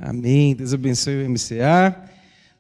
Amém. Deus abençoe o MCA.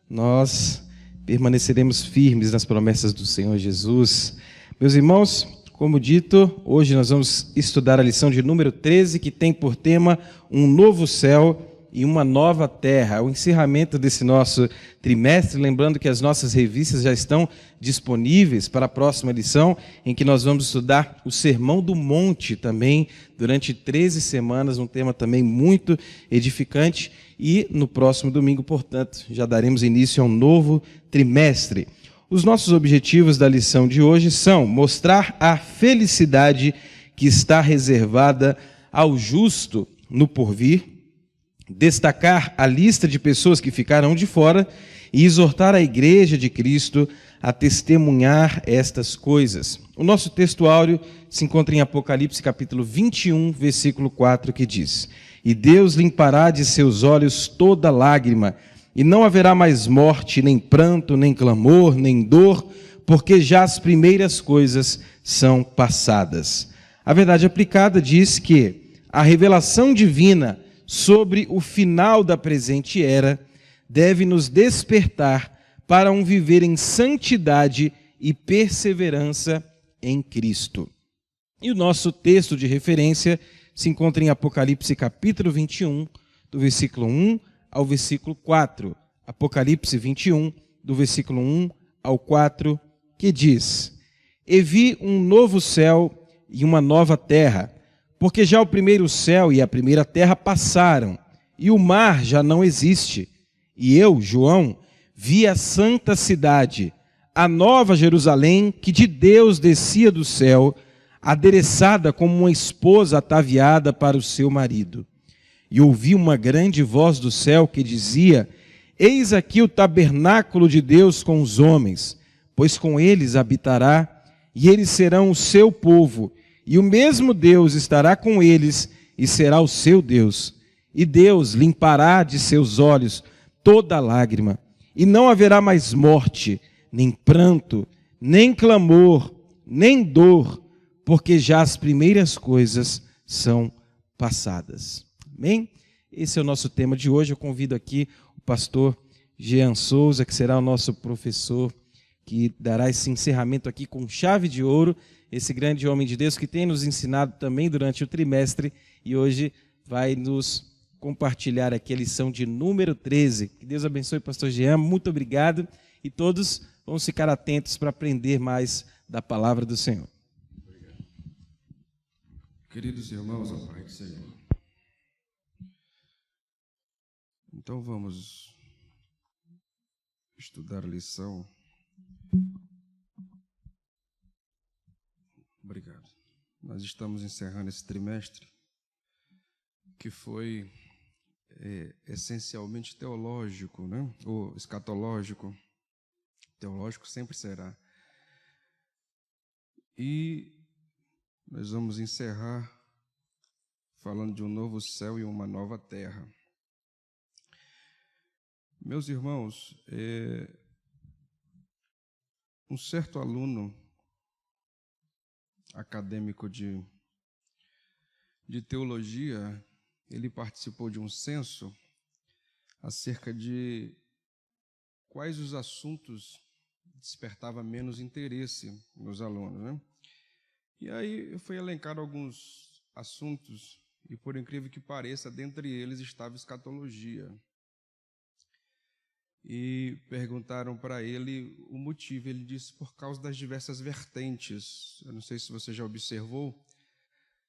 Nós permaneceremos firmes nas promessas do Senhor Jesus. Meus irmãos, como dito, hoje nós vamos estudar a lição de número 13, que tem por tema um novo céu e uma nova terra. O encerramento desse nosso trimestre, lembrando que as nossas revistas já estão disponíveis para a próxima lição, em que nós vamos estudar o Sermão do Monte também, durante 13 semanas, um tema também muito edificante. E no próximo domingo, portanto, já daremos início a um novo trimestre. Os nossos objetivos da lição de hoje são mostrar a felicidade que está reservada ao justo no porvir, destacar a lista de pessoas que ficarão de fora e exortar a Igreja de Cristo a testemunhar estas coisas. O nosso texto áureo se encontra em Apocalipse capítulo 21, versículo 4, que diz: E Deus limpará de seus olhos toda lágrima, e não haverá mais morte, nem pranto, nem clamor, nem dor, porque já as primeiras coisas são passadas. A verdade aplicada diz que a revelação divina sobre o final da presente era deve nos despertar para um viver em santidade e perseverança em Cristo. E o nosso texto de referência se encontra em Apocalipse capítulo 21, do versículo 1 ao versículo 4. Apocalipse 21, do versículo 1 ao 4, que diz: E vi um novo céu e uma nova terra, porque já o primeiro céu e a primeira terra passaram, e o mar já não existe. E eu, João, vi a santa cidade, a nova Jerusalém, que de Deus descia do céu, adereçada como uma esposa ataviada para o seu marido. E ouvi uma grande voz do céu que dizia: Eis aqui o tabernáculo de Deus com os homens, pois com eles habitará, e eles serão o seu povo, e o mesmo Deus estará com eles e será o seu Deus. E Deus limpará de seus olhos toda lágrima, e não haverá mais morte, nem pranto, nem clamor, nem dor, porque já as primeiras coisas são passadas. Amém? Esse é o nosso tema de hoje. Eu convido aqui o pastor Jean Souza, que será o nosso professor, que dará esse encerramento aqui com chave de ouro, esse grande homem de Deus que tem nos ensinado também durante o trimestre e hoje vai nos compartilhar aqui a lição de número 13. Que Deus abençoe o pastor Jean, muito obrigado, e todos vamos ficar atentos para aprender mais da palavra do Senhor. Obrigado. Queridos irmãos, a paz do Senhor. Então vamos estudar a lição. Obrigado. Nós estamos encerrando esse trimestre que foi essencialmente teológico, né? Ou escatológico. Teológico sempre será. E nós vamos encerrar falando de um novo céu e uma nova terra. Meus irmãos, um certo aluno acadêmico de teologia, ele participou de um censo acerca de quais os assuntos despertavam menos interesse nos alunos, né? E aí foi elencado alguns assuntos, e por incrível que pareça, dentre eles estava escatologia. E perguntaram para ele o motivo. Ele disse: por causa das diversas vertentes. Eu não sei se você já observou,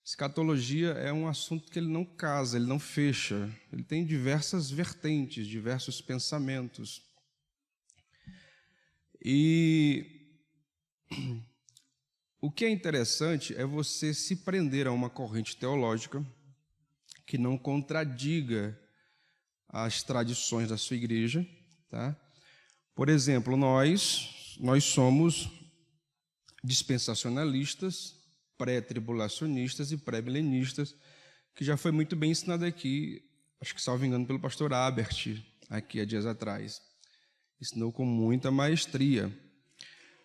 escatologia é um assunto que ele não casa, ele não fecha. Ele tem diversas vertentes, diversos pensamentos. E o que é interessante é você se prender a uma corrente teológica que não contradiga as tradições da sua igreja. Tá? Por exemplo, nós somos dispensacionalistas, pré-tribulacionistas e pré-milenistas, que já foi muito bem ensinado aqui, acho que salvo engano, pelo pastor Abert, aqui há dias atrás. Ensinou com muita maestria.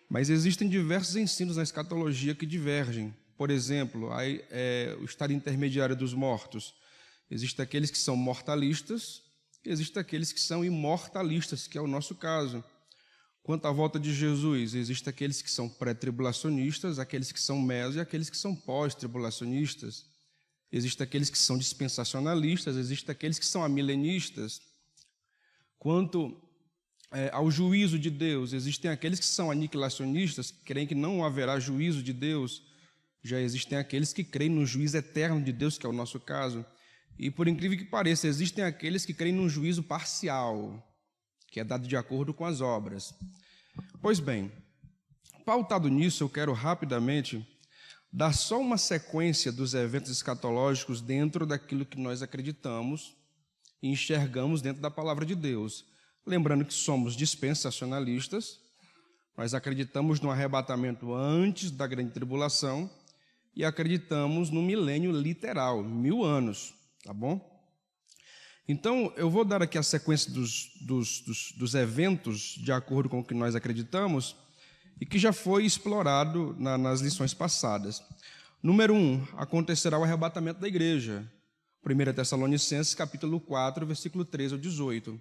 Mas existem diversos ensinos na escatologia que divergem. Por exemplo, o estado intermediário dos mortos. Existem aqueles que são mortalistas existem aqueles que são imortalistas, que é o nosso caso. Quanto à volta de Jesus, existem aqueles que são pré-tribulacionistas, aqueles que são meso e aqueles que são pós-tribulacionistas. Existem aqueles que são dispensacionalistas, existem aqueles que são amilenistas. Quanto ao juízo de Deus, existem aqueles que são aniquilacionistas, que creem que não haverá juízo de Deus. Já existem aqueles que creem no juízo eterno de Deus, que é o nosso caso. E, por incrível que pareça, existem aqueles que creem num juízo parcial, que é dado de acordo com as obras. Pois bem, pautado nisso, eu quero rapidamente dar só uma sequência dos eventos escatológicos dentro daquilo que nós acreditamos e enxergamos dentro da palavra de Deus. Lembrando que somos dispensacionalistas, nós acreditamos no arrebatamento antes da grande tribulação e acreditamos no milênio literal, 1000 anos, tá bom? Então, eu vou dar aqui a sequência dos eventos de acordo com o que nós acreditamos e que já foi explorado nas lições passadas. Número 1, acontecerá o arrebatamento da igreja. 1 Tessalonicenses, capítulo 4, versículo 13 ao 18.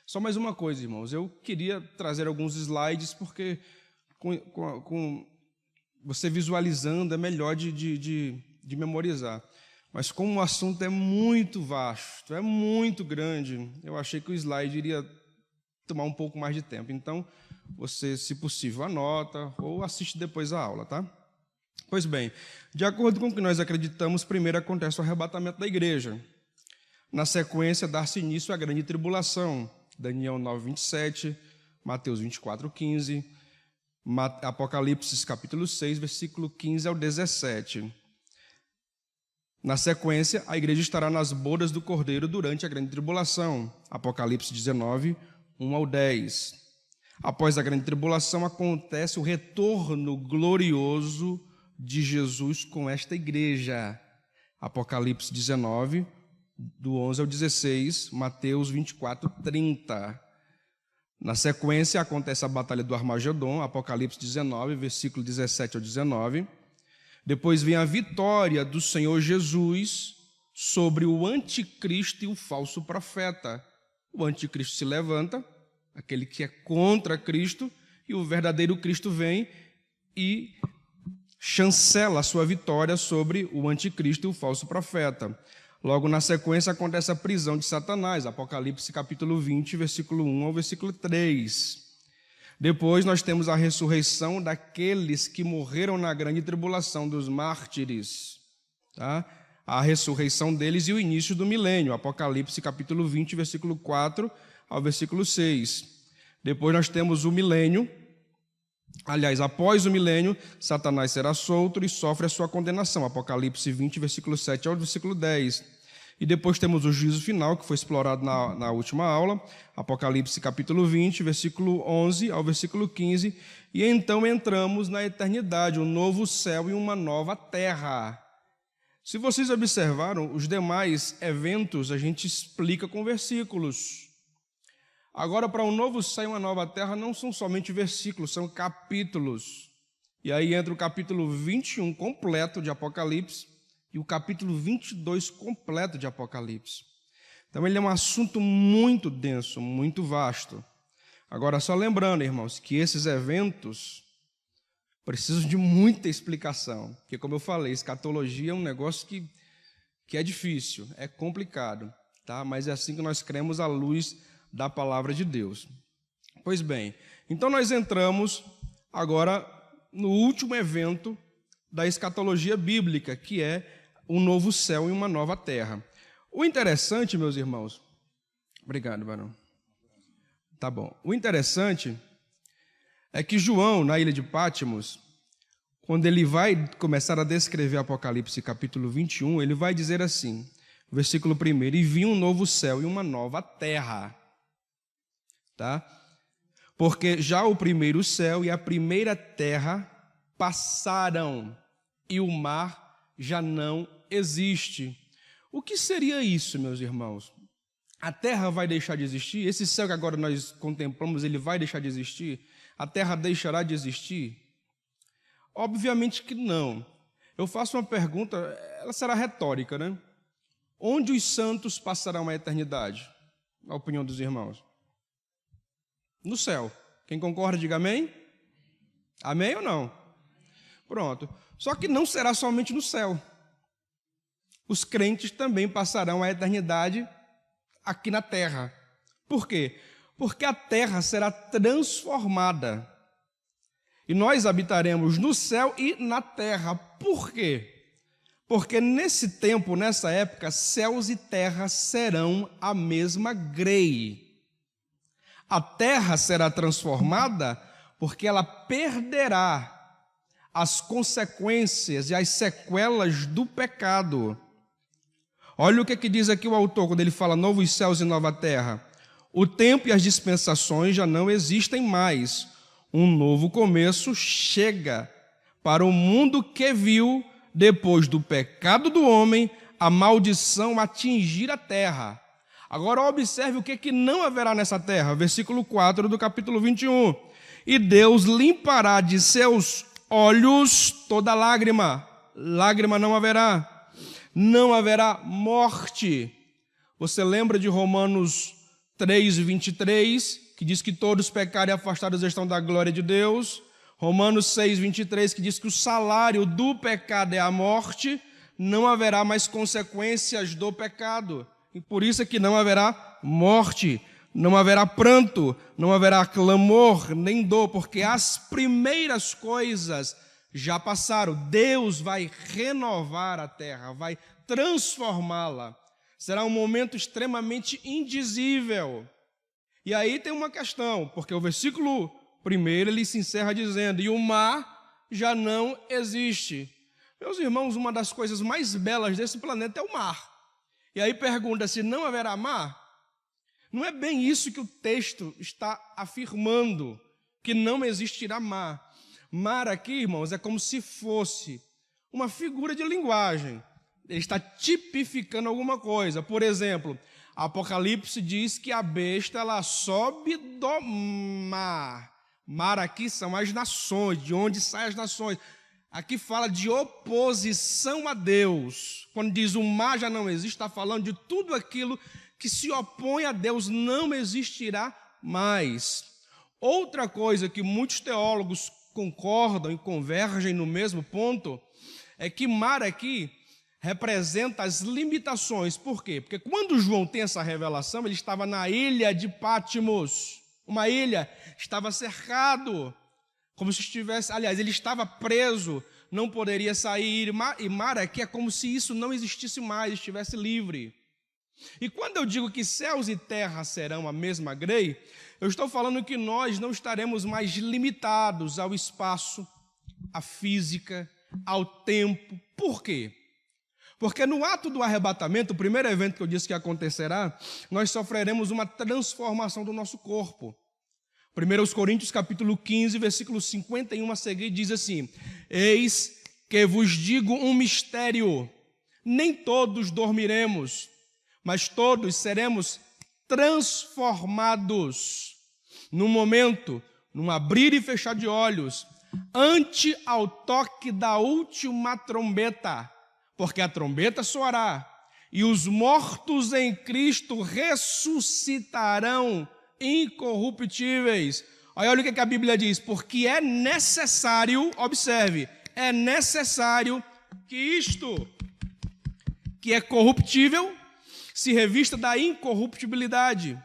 Só mais uma coisa, irmãos. Eu queria trazer alguns slides, porque com você visualizando é melhor de memorizar. Mas como o assunto é muito vasto, é muito grande, eu achei que o slide iria tomar um pouco mais de tempo. Então, você, se possível, anota ou assiste depois a aula, tá? Pois bem, de acordo com o que nós acreditamos, primeiro acontece o arrebatamento da igreja. Na sequência, dar-se início à grande tribulação. Daniel 9, 27, Mateus 24, 15, Apocalipse capítulo 6, versículo 15 ao 17. Na sequência, a igreja estará nas bodas do Cordeiro durante a grande tribulação. Apocalipse 19, 1 ao 10. Após a grande tribulação, acontece o retorno glorioso de Jesus com esta igreja. Apocalipse 19, do 11 ao 16, Mateus 24, 30. Na sequência, acontece a batalha do Armagedon, Apocalipse 19, versículo 17 ao 19. Depois vem a vitória do Senhor Jesus sobre o anticristo e o falso profeta. O anticristo se levanta, aquele que é contra Cristo, e o verdadeiro Cristo vem e chancela a sua vitória sobre o anticristo e o falso profeta. Logo na sequência acontece a prisão de Satanás, Apocalipse capítulo 20, versículo 1 ao versículo 3. Depois nós temos a ressurreição daqueles que morreram na grande tribulação, dos mártires, tá? A ressurreição deles e o início do milênio, Apocalipse capítulo 20, versículo 4 ao versículo 6. Depois nós temos o milênio. Aliás, após o milênio, Satanás será solto e sofre a sua condenação, Apocalipse 20, versículo 7 ao versículo 10. E depois temos o juízo final, que foi explorado na última aula, Apocalipse capítulo 20, versículo 11 ao versículo 15, e então entramos na eternidade, um novo céu e uma nova terra. Se vocês observaram, os demais eventos a gente explica com versículos. Agora, para um novo céu e uma nova terra, não são somente versículos, são capítulos. E aí entra o capítulo 21 completo de Apocalipse, e o capítulo 22 completo de Apocalipse. Então, ele é um assunto muito denso, muito vasto. Agora, só lembrando, irmãos, que esses eventos precisam de muita explicação. Porque, como eu falei, escatologia é um negócio que é difícil, é complicado, tá? Mas é assim que nós cremos à luz da palavra de Deus. Pois bem, então nós entramos agora no último evento da escatologia bíblica, que é um novo céu e uma nova terra. O interessante, meus irmãos... Obrigado, Barão. Tá bom. O interessante é que João, na ilha de Patmos, quando ele vai começar a descrever Apocalipse capítulo 21, ele vai dizer assim, versículo 1, e vi um novo céu e uma nova terra. Tá? Porque já o primeiro céu e a primeira terra passaram e o mar já não existe. O que seria isso, meus irmãos? A terra vai deixar de existir? Esse céu que agora nós contemplamos, ele vai deixar de existir? A terra deixará de existir? Obviamente que não. Eu faço uma pergunta, ela será retórica, né? Onde os santos passarão a eternidade? a opinião dos irmãos? No céu. Quem concorda, diga amém. Amém ou não? Pronto. Só que não será somente no céu. Os crentes também passarão a eternidade aqui na terra. Por quê? Porque a terra será transformada. E nós habitaremos no céu e na terra. Por quê? Porque nesse tempo, nessa época, céus e terra serão a mesma grei. A terra será transformada porque ela perderá as consequências e as sequelas do pecado. Olha o que diz aqui o autor quando ele fala novos céus e nova terra. O tempo e as dispensações já não existem mais. Um novo começo chega para o mundo que viu, depois do pecado do homem, a maldição atingir a terra. Agora observe o que não haverá nessa terra. Versículo 4 do capítulo 21. E Deus limpará de seus olhos toda lágrima. Lágrima não haverá. Não haverá morte. Você lembra de Romanos 3, 23, que diz que todos pecaram e afastados estão da glória de Deus. Romanos 6, 23, que diz que o salário do pecado é a morte. Não haverá mais consequências do pecado. E por isso é que não haverá morte, não haverá pranto, não haverá clamor, nem dor, porque as primeiras coisas já passaram. Deus vai renovar a terra, vai transformá-la. Será um momento extremamente indizível. E aí tem uma questão, porque o versículo 1 ele se encerra dizendo: e o mar já não existe. Meus irmãos, uma das coisas mais belas desse planeta é o mar. E aí pergunta se não haverá mar. Não é bem isso que o texto está afirmando, que não existirá mar. Mar aqui, irmãos, é como se fosse uma figura de linguagem. Ele está tipificando alguma coisa. Por exemplo, Apocalipse diz que a besta ela sobe do mar. Mar aqui são as nações, de onde saem as nações. Aqui fala de oposição a Deus. Quando diz o mar já não existe, está falando de tudo aquilo que se opõe a Deus, não existirá mais. Outra coisa que muitos teólogos concordam e convergem no mesmo ponto, é que mar aqui representa as limitações. Por quê? Porque quando João tem essa revelação, ele estava na ilha de Patmos, uma ilha, estava cercado, como se estivesse, aliás, ele estava preso, não poderia sair, e mar aqui é como se isso não existisse mais, estivesse livre. E quando eu digo que céus e terra serão a mesma grei, eu estou falando que nós não estaremos mais limitados ao espaço, à física, ao tempo. Por quê? Porque no ato do arrebatamento, o primeiro evento que eu disse que acontecerá, nós sofreremos uma transformação do nosso corpo. 1 Coríntios capítulo 15, versículo 51 a seguir, diz assim: eis que vos digo um mistério, nem todos dormiremos, mas todos seremos transformados num momento, num abrir e fechar de olhos, ante ao toque da última trombeta, porque a trombeta soará, e os mortos em Cristo ressuscitarão incorruptíveis. Olha o que a Bíblia diz: porque é necessário, observe, é necessário que isto, que é corruptível, se revista da incorruptibilidade.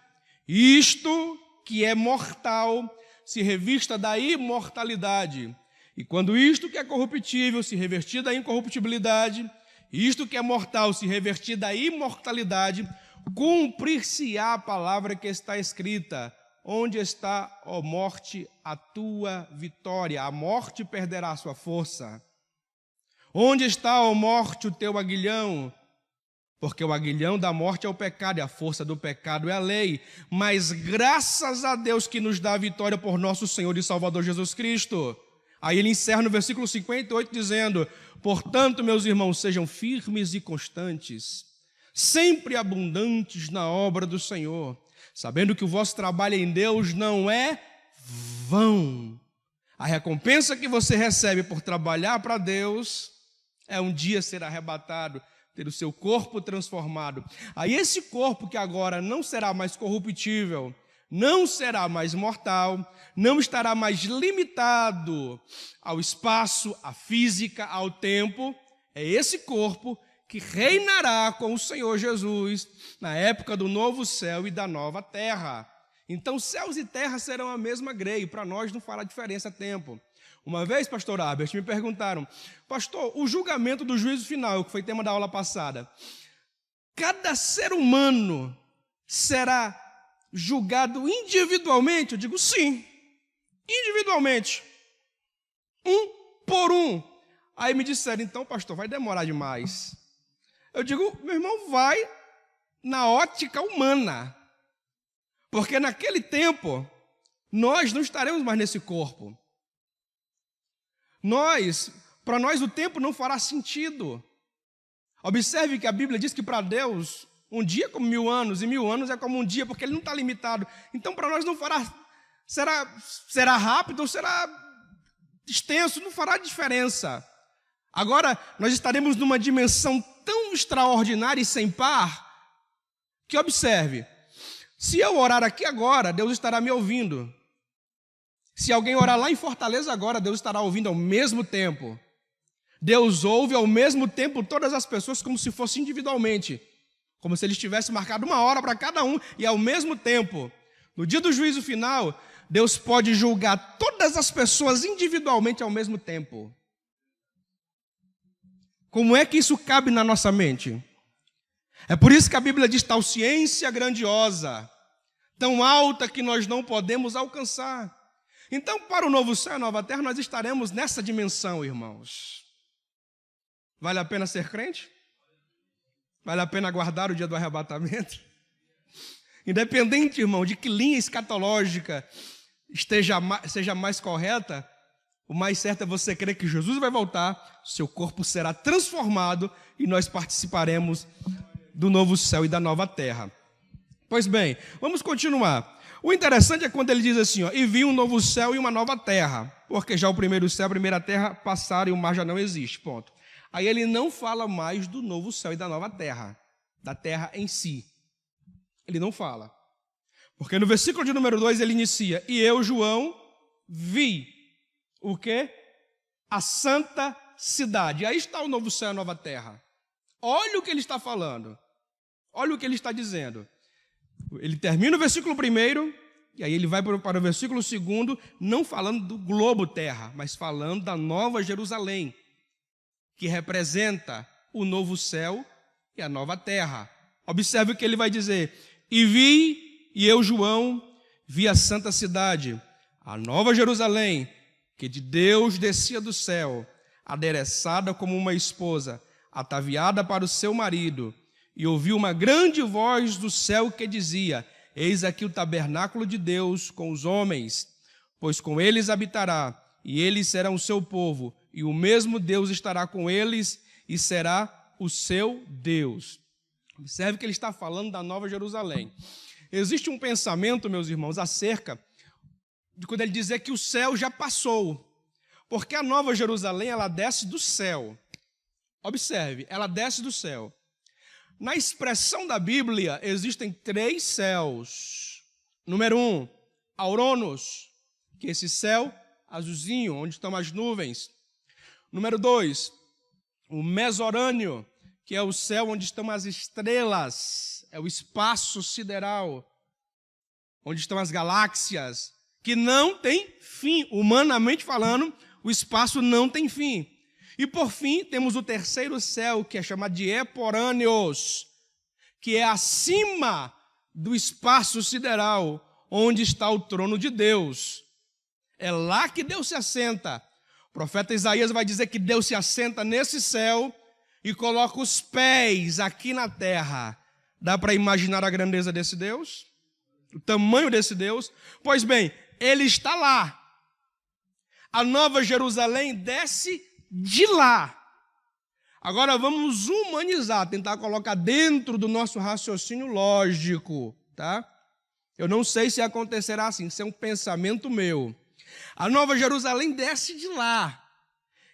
Isto, que é mortal, se revista da imortalidade. E quando isto que é corruptível se revestir da incorruptibilidade, isto que é mortal se revestir da imortalidade, cumprir-se-á a palavra que está escrita: onde está, ó morte, a tua vitória? A morte perderá a sua força. Onde está, ó morte, o teu aguilhão? Porque o aguilhão da morte é o pecado, e a força do pecado é a lei. Mas graças a Deus que nos dá a vitória por nosso Senhor e Salvador Jesus Cristo. Aí ele encerra no versículo 58 dizendo: portanto, meus irmãos, sejam firmes e constantes, sempre abundantes na obra do Senhor, sabendo que o vosso trabalho em Deus não é vão. A recompensa que você recebe por trabalhar para Deus é um dia ser arrebatado. ter o seu corpo transformado. Aí esse corpo que agora não será mais corruptível, não será mais mortal, não estará mais limitado ao espaço, à física, ao tempo. É esse corpo que reinará com o Senhor Jesus na época do novo céu e da nova terra. Então, céus e terra serão a mesma grei, para nós não fará diferença tempo. Uma vez, pastor Albert, me perguntaram, pastor, o julgamento do juízo final, que foi tema da aula passada, cada ser humano será julgado individualmente? Eu digo sim, individualmente, um por um. Aí me disseram, então, pastor, vai demorar demais. Eu digo, meu irmão, vai na ótica humana, porque naquele tempo nós não estaremos mais nesse corpo. Para nós o tempo não fará sentido. Observe que a Bíblia diz que para Deus um dia é como 1000 anos, e 1000 anos é como um dia, porque Ele não está limitado. Então para nós não fará, será rápido ou será extenso, não fará diferença. Agora nós estaremos numa dimensão tão extraordinária e sem par, que observe, se eu orar aqui agora, Deus estará me ouvindo. Se alguém orar lá em Fortaleza agora, Deus estará ouvindo ao mesmo tempo. Deus ouve ao mesmo tempo todas as pessoas como se fosse individualmente, como se Ele tivesse marcado 1 hora para cada um, e ao mesmo tempo, no dia do juízo final, Deus pode julgar todas as pessoas individualmente ao mesmo tempo. Como é que isso cabe na nossa mente? É por isso que a Bíblia diz tal ciência grandiosa, tão alta que nós não podemos alcançar. Então, para o novo céu e a nova terra, nós estaremos nessa dimensão, irmãos. Vale a pena ser crente? Vale a pena aguardar o dia do arrebatamento? Independente, irmão, de que linha escatológica seja mais correta, o mais certo é você crer que Jesus vai voltar, seu corpo será transformado e nós participaremos do novo céu e da nova terra. Pois bem, vamos continuar. O interessante é quando ele diz assim, ó, e vi um novo céu e uma nova terra, porque já o primeiro céu e a primeira terra passaram e o mar já não existe, ponto. Aí ele não fala mais do novo céu e da nova terra, da terra em si. Ele não fala. Porque no versículo de número 2 ele inicia, e eu, João, vi o quê? A santa cidade. E aí está o novo céu e a nova terra. Olha o que ele está falando. Olha o que ele está dizendo. Ele termina o versículo 1, e aí ele vai para o versículo 2, não falando do globo terra, mas falando da nova Jerusalém, que representa o novo céu e a nova terra. Observe o que ele vai dizer. E eu, João, vi a santa cidade, a nova Jerusalém, que de Deus descia do céu, adereçada como uma esposa, ataviada para o seu marido, e ouvi uma grande voz do céu que dizia, eis aqui o tabernáculo de Deus com os homens, pois com eles habitará, e eles serão o seu povo, e o mesmo Deus estará com eles, e será o seu Deus. Observe que ele está falando da nova Jerusalém. Existe um pensamento, meus irmãos, acerca de quando ele dizer que o céu já passou, porque a nova Jerusalém, ela desce do céu. Observe, ela desce do céu. Na expressão da Bíblia, existem 3 céus. Número 1, Auranos, que é esse céu azulzinho, onde estão as nuvens. Número 2, o Mesorâneo, que é o céu onde estão as estrelas, é o espaço sideral, onde estão as galáxias, que não tem fim. Humanamente falando, o espaço não tem fim. E por fim, temos o 3º céu, que é chamado de Eporâneos, que é acima do espaço sideral, onde está o trono de Deus. É lá que Deus se assenta. O profeta Isaías vai dizer que Deus se assenta nesse céu e coloca os pés aqui na terra. Dá para imaginar a grandeza desse Deus? O tamanho desse Deus? Pois bem, Ele está lá. A nova Jerusalém desce de lá. Agora vamos humanizar, tentar colocar dentro do nosso raciocínio lógico, tá? Eu não sei se acontecerá assim, isso é um pensamento meu. A nova Jerusalém desce de lá.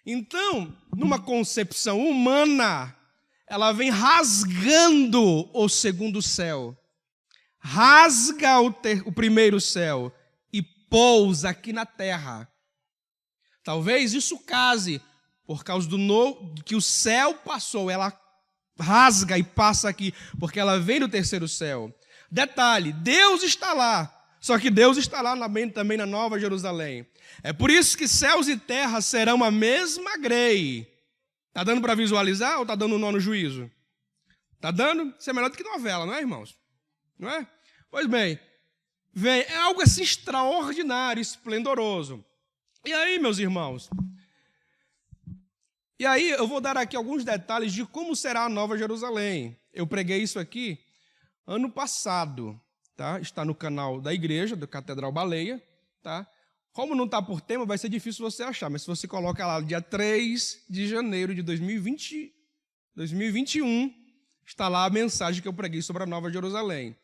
Então, numa concepção humana, ela vem rasgando o segundo céu, rasga o primeiro céu e pousa aqui na terra. Talvez isso case, por causa que o céu passou, ela rasga e passa aqui, porque ela vem do terceiro céu. Detalhe, Deus está lá, só que Deus está lá também na Nova Jerusalém. É por isso que céus e terra serão a mesma grei. Está dando para visualizar ou está dando nó no juízo? Está dando? Isso é melhor do que novela, não é, irmãos? Não é? Pois bem, é algo assim extraordinário, esplendoroso. E aí, meus irmãos? E aí eu vou dar aqui alguns detalhes de como será a Nova Jerusalém. Eu preguei isso aqui ano passado, tá? Está no canal da igreja, do Catedral Baleia, tá? Como não está por tema, vai ser difícil você achar, mas se você coloca lá, dia 3 de janeiro de 2021, está lá a mensagem que eu preguei sobre a Nova Jerusalém.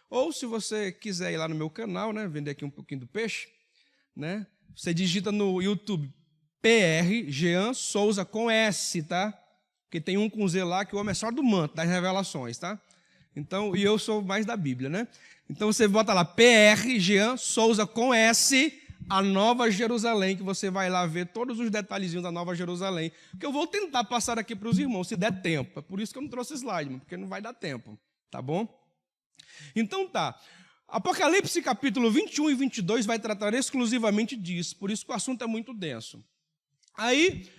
Ou se você quiser ir lá no meu canal, né, vender aqui um pouquinho do peixe, né, você digita no YouTube PR Jean Souza com S, tá? Porque tem um com Z lá que o homem é só do manto, das revelações, tá? Então, e eu sou mais da Bíblia, né? Então você bota lá PR Jean Souza com S, a Nova Jerusalém, que você vai lá ver todos os detalhezinhos da Nova Jerusalém, que eu vou tentar passar aqui para os irmãos, se der tempo. É por isso que eu não trouxe slide, porque não vai dar tempo, tá bom? Então tá. Apocalipse capítulo 21 e 22 vai tratar exclusivamente disso, por isso que o assunto é muito denso. Aí,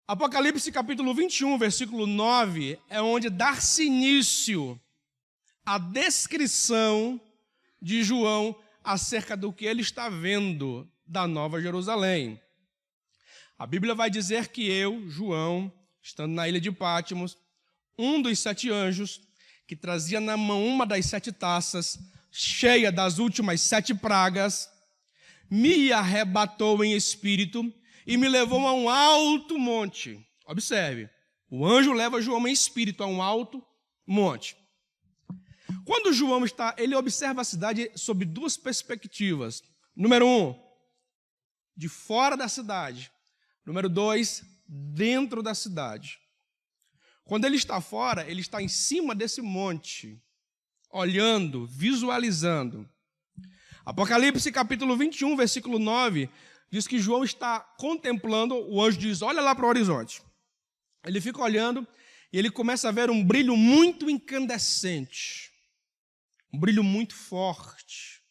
Apocalipse capítulo 21, versículo 9, é onde dá-se início à descrição de João acerca do que ele está vendo da Nova Jerusalém. A Bíblia vai dizer que eu, João, estando na ilha de Patmos, um dos 7 anjos, que trazia na mão uma das 7 taças, cheia das últimas 7 pragas, me arrebatou em espírito e me levou a um alto monte. Observe, o anjo leva João em espírito a um alto monte. Quando João ele observa a cidade sob 2 perspectivas. Número 1, de fora da cidade. Número 2, dentro da cidade. Quando ele está fora, ele está em cima desse monte, olhando, visualizando. Apocalipse capítulo 21, versículo 9, diz que João está contemplando, o anjo diz, olha lá para o horizonte. Ele fica olhando e ele começa a ver um brilho muito incandescente, um brilho muito forte,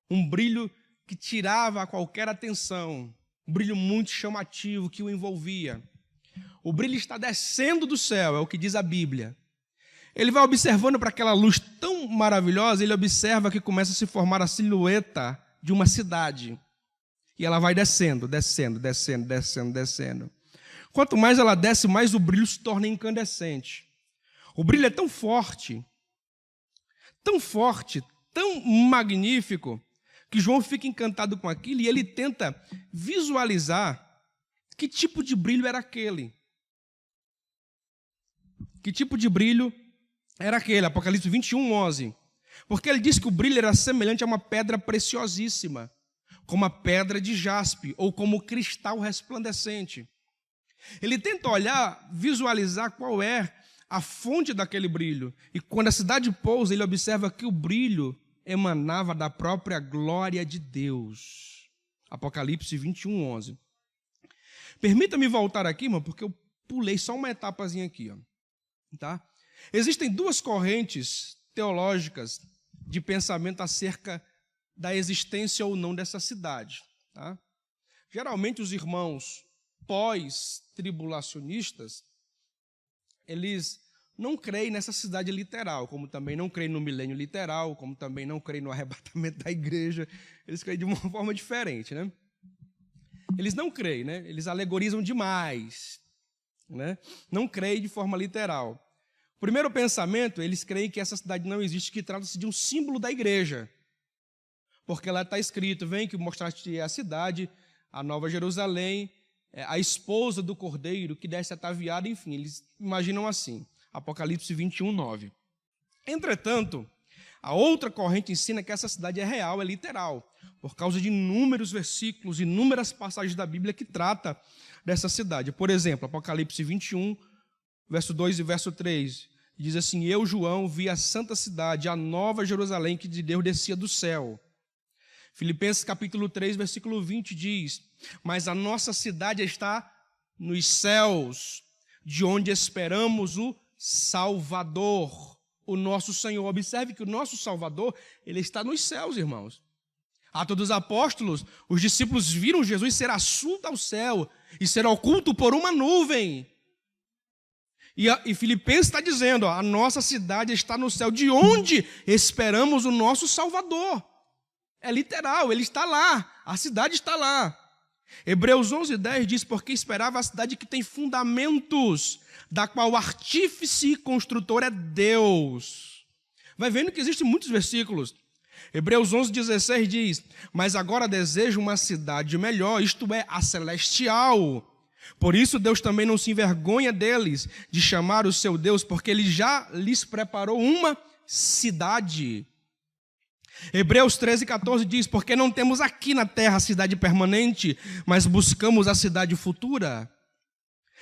um brilho que tirava qualquer atenção, um brilho muito chamativo que o envolvia. O brilho está descendo do céu, é o que diz a Bíblia. Ele vai observando para aquela luz tão maravilhosa, ele observa que começa a se formar a silhueta de uma cidade. E ela vai descendo, descendo, descendo, descendo, descendo. Quanto mais ela desce, mais o brilho se torna incandescente. O brilho é tão forte, tão magnífico, que João fica encantado com aquilo e ele tenta visualizar que tipo de brilho era aquele. Que tipo de brilho era aquele? Apocalipse 21, 11. Porque ele diz que o brilho era semelhante a uma pedra preciosíssima, como a pedra de jaspe, ou como cristal resplandecente. Ele tenta olhar, visualizar qual é a fonte daquele brilho. E quando a cidade pousa, ele observa que o brilho emanava da própria glória de Deus. Apocalipse 21, 11. Permita-me voltar aqui, irmão, porque eu pulei só uma etapazinha aqui, ó. Tá? Existem 2 correntes teológicas de pensamento acerca da existência ou não dessa cidade. Tá? Geralmente os irmãos pós-tribulacionistas, eles não creem nessa cidade literal, como também não creem no milênio literal, como também não creem no arrebatamento da igreja. Eles creem de uma forma diferente, né? Eles não creem, né? Eles alegorizam demais, né? Não creem de forma literal. O primeiro pensamento, eles creem que essa cidade não existe, que trata-se de um símbolo da igreja. Porque lá está escrito, vem que mostrar-te a cidade, a Nova Jerusalém, a esposa do Cordeiro que desce ataviada, enfim, eles imaginam assim. Apocalipse 21, 9. Entretanto, a outra corrente ensina que essa cidade é real, é literal, por causa de inúmeros versículos, inúmeras passagens da Bíblia que trata dessa cidade. Por exemplo, Apocalipse 21, verso 2 e verso 3. Diz assim: eu, João, vi a santa cidade, a nova Jerusalém, que de Deus descia do céu. Filipenses capítulo 3, versículo 20 diz: mas a nossa cidade está nos céus, de onde esperamos o Salvador, o nosso Senhor. Observe que o nosso Salvador, ele está nos céus, irmãos. Atos dos Apóstolos, os discípulos viram Jesus ser assunto ao céu e ser oculto por uma nuvem. E Filipenses está dizendo, a nossa cidade está no céu, de onde esperamos o nosso Salvador. É literal, ele está lá, a cidade está lá. Hebreus 11:10 diz, porque esperava a cidade que tem fundamentos, da qual o artífice e construtor é Deus. Vai vendo que existem muitos versículos. Hebreus 11:16 diz, mas agora desejo uma cidade melhor, isto é, a celestial. Por isso Deus também não se envergonha deles, de chamar o seu Deus, porque ele já lhes preparou uma cidade. Hebreus 13:14 diz, porque não temos aqui na terra a cidade permanente, mas buscamos a cidade futura.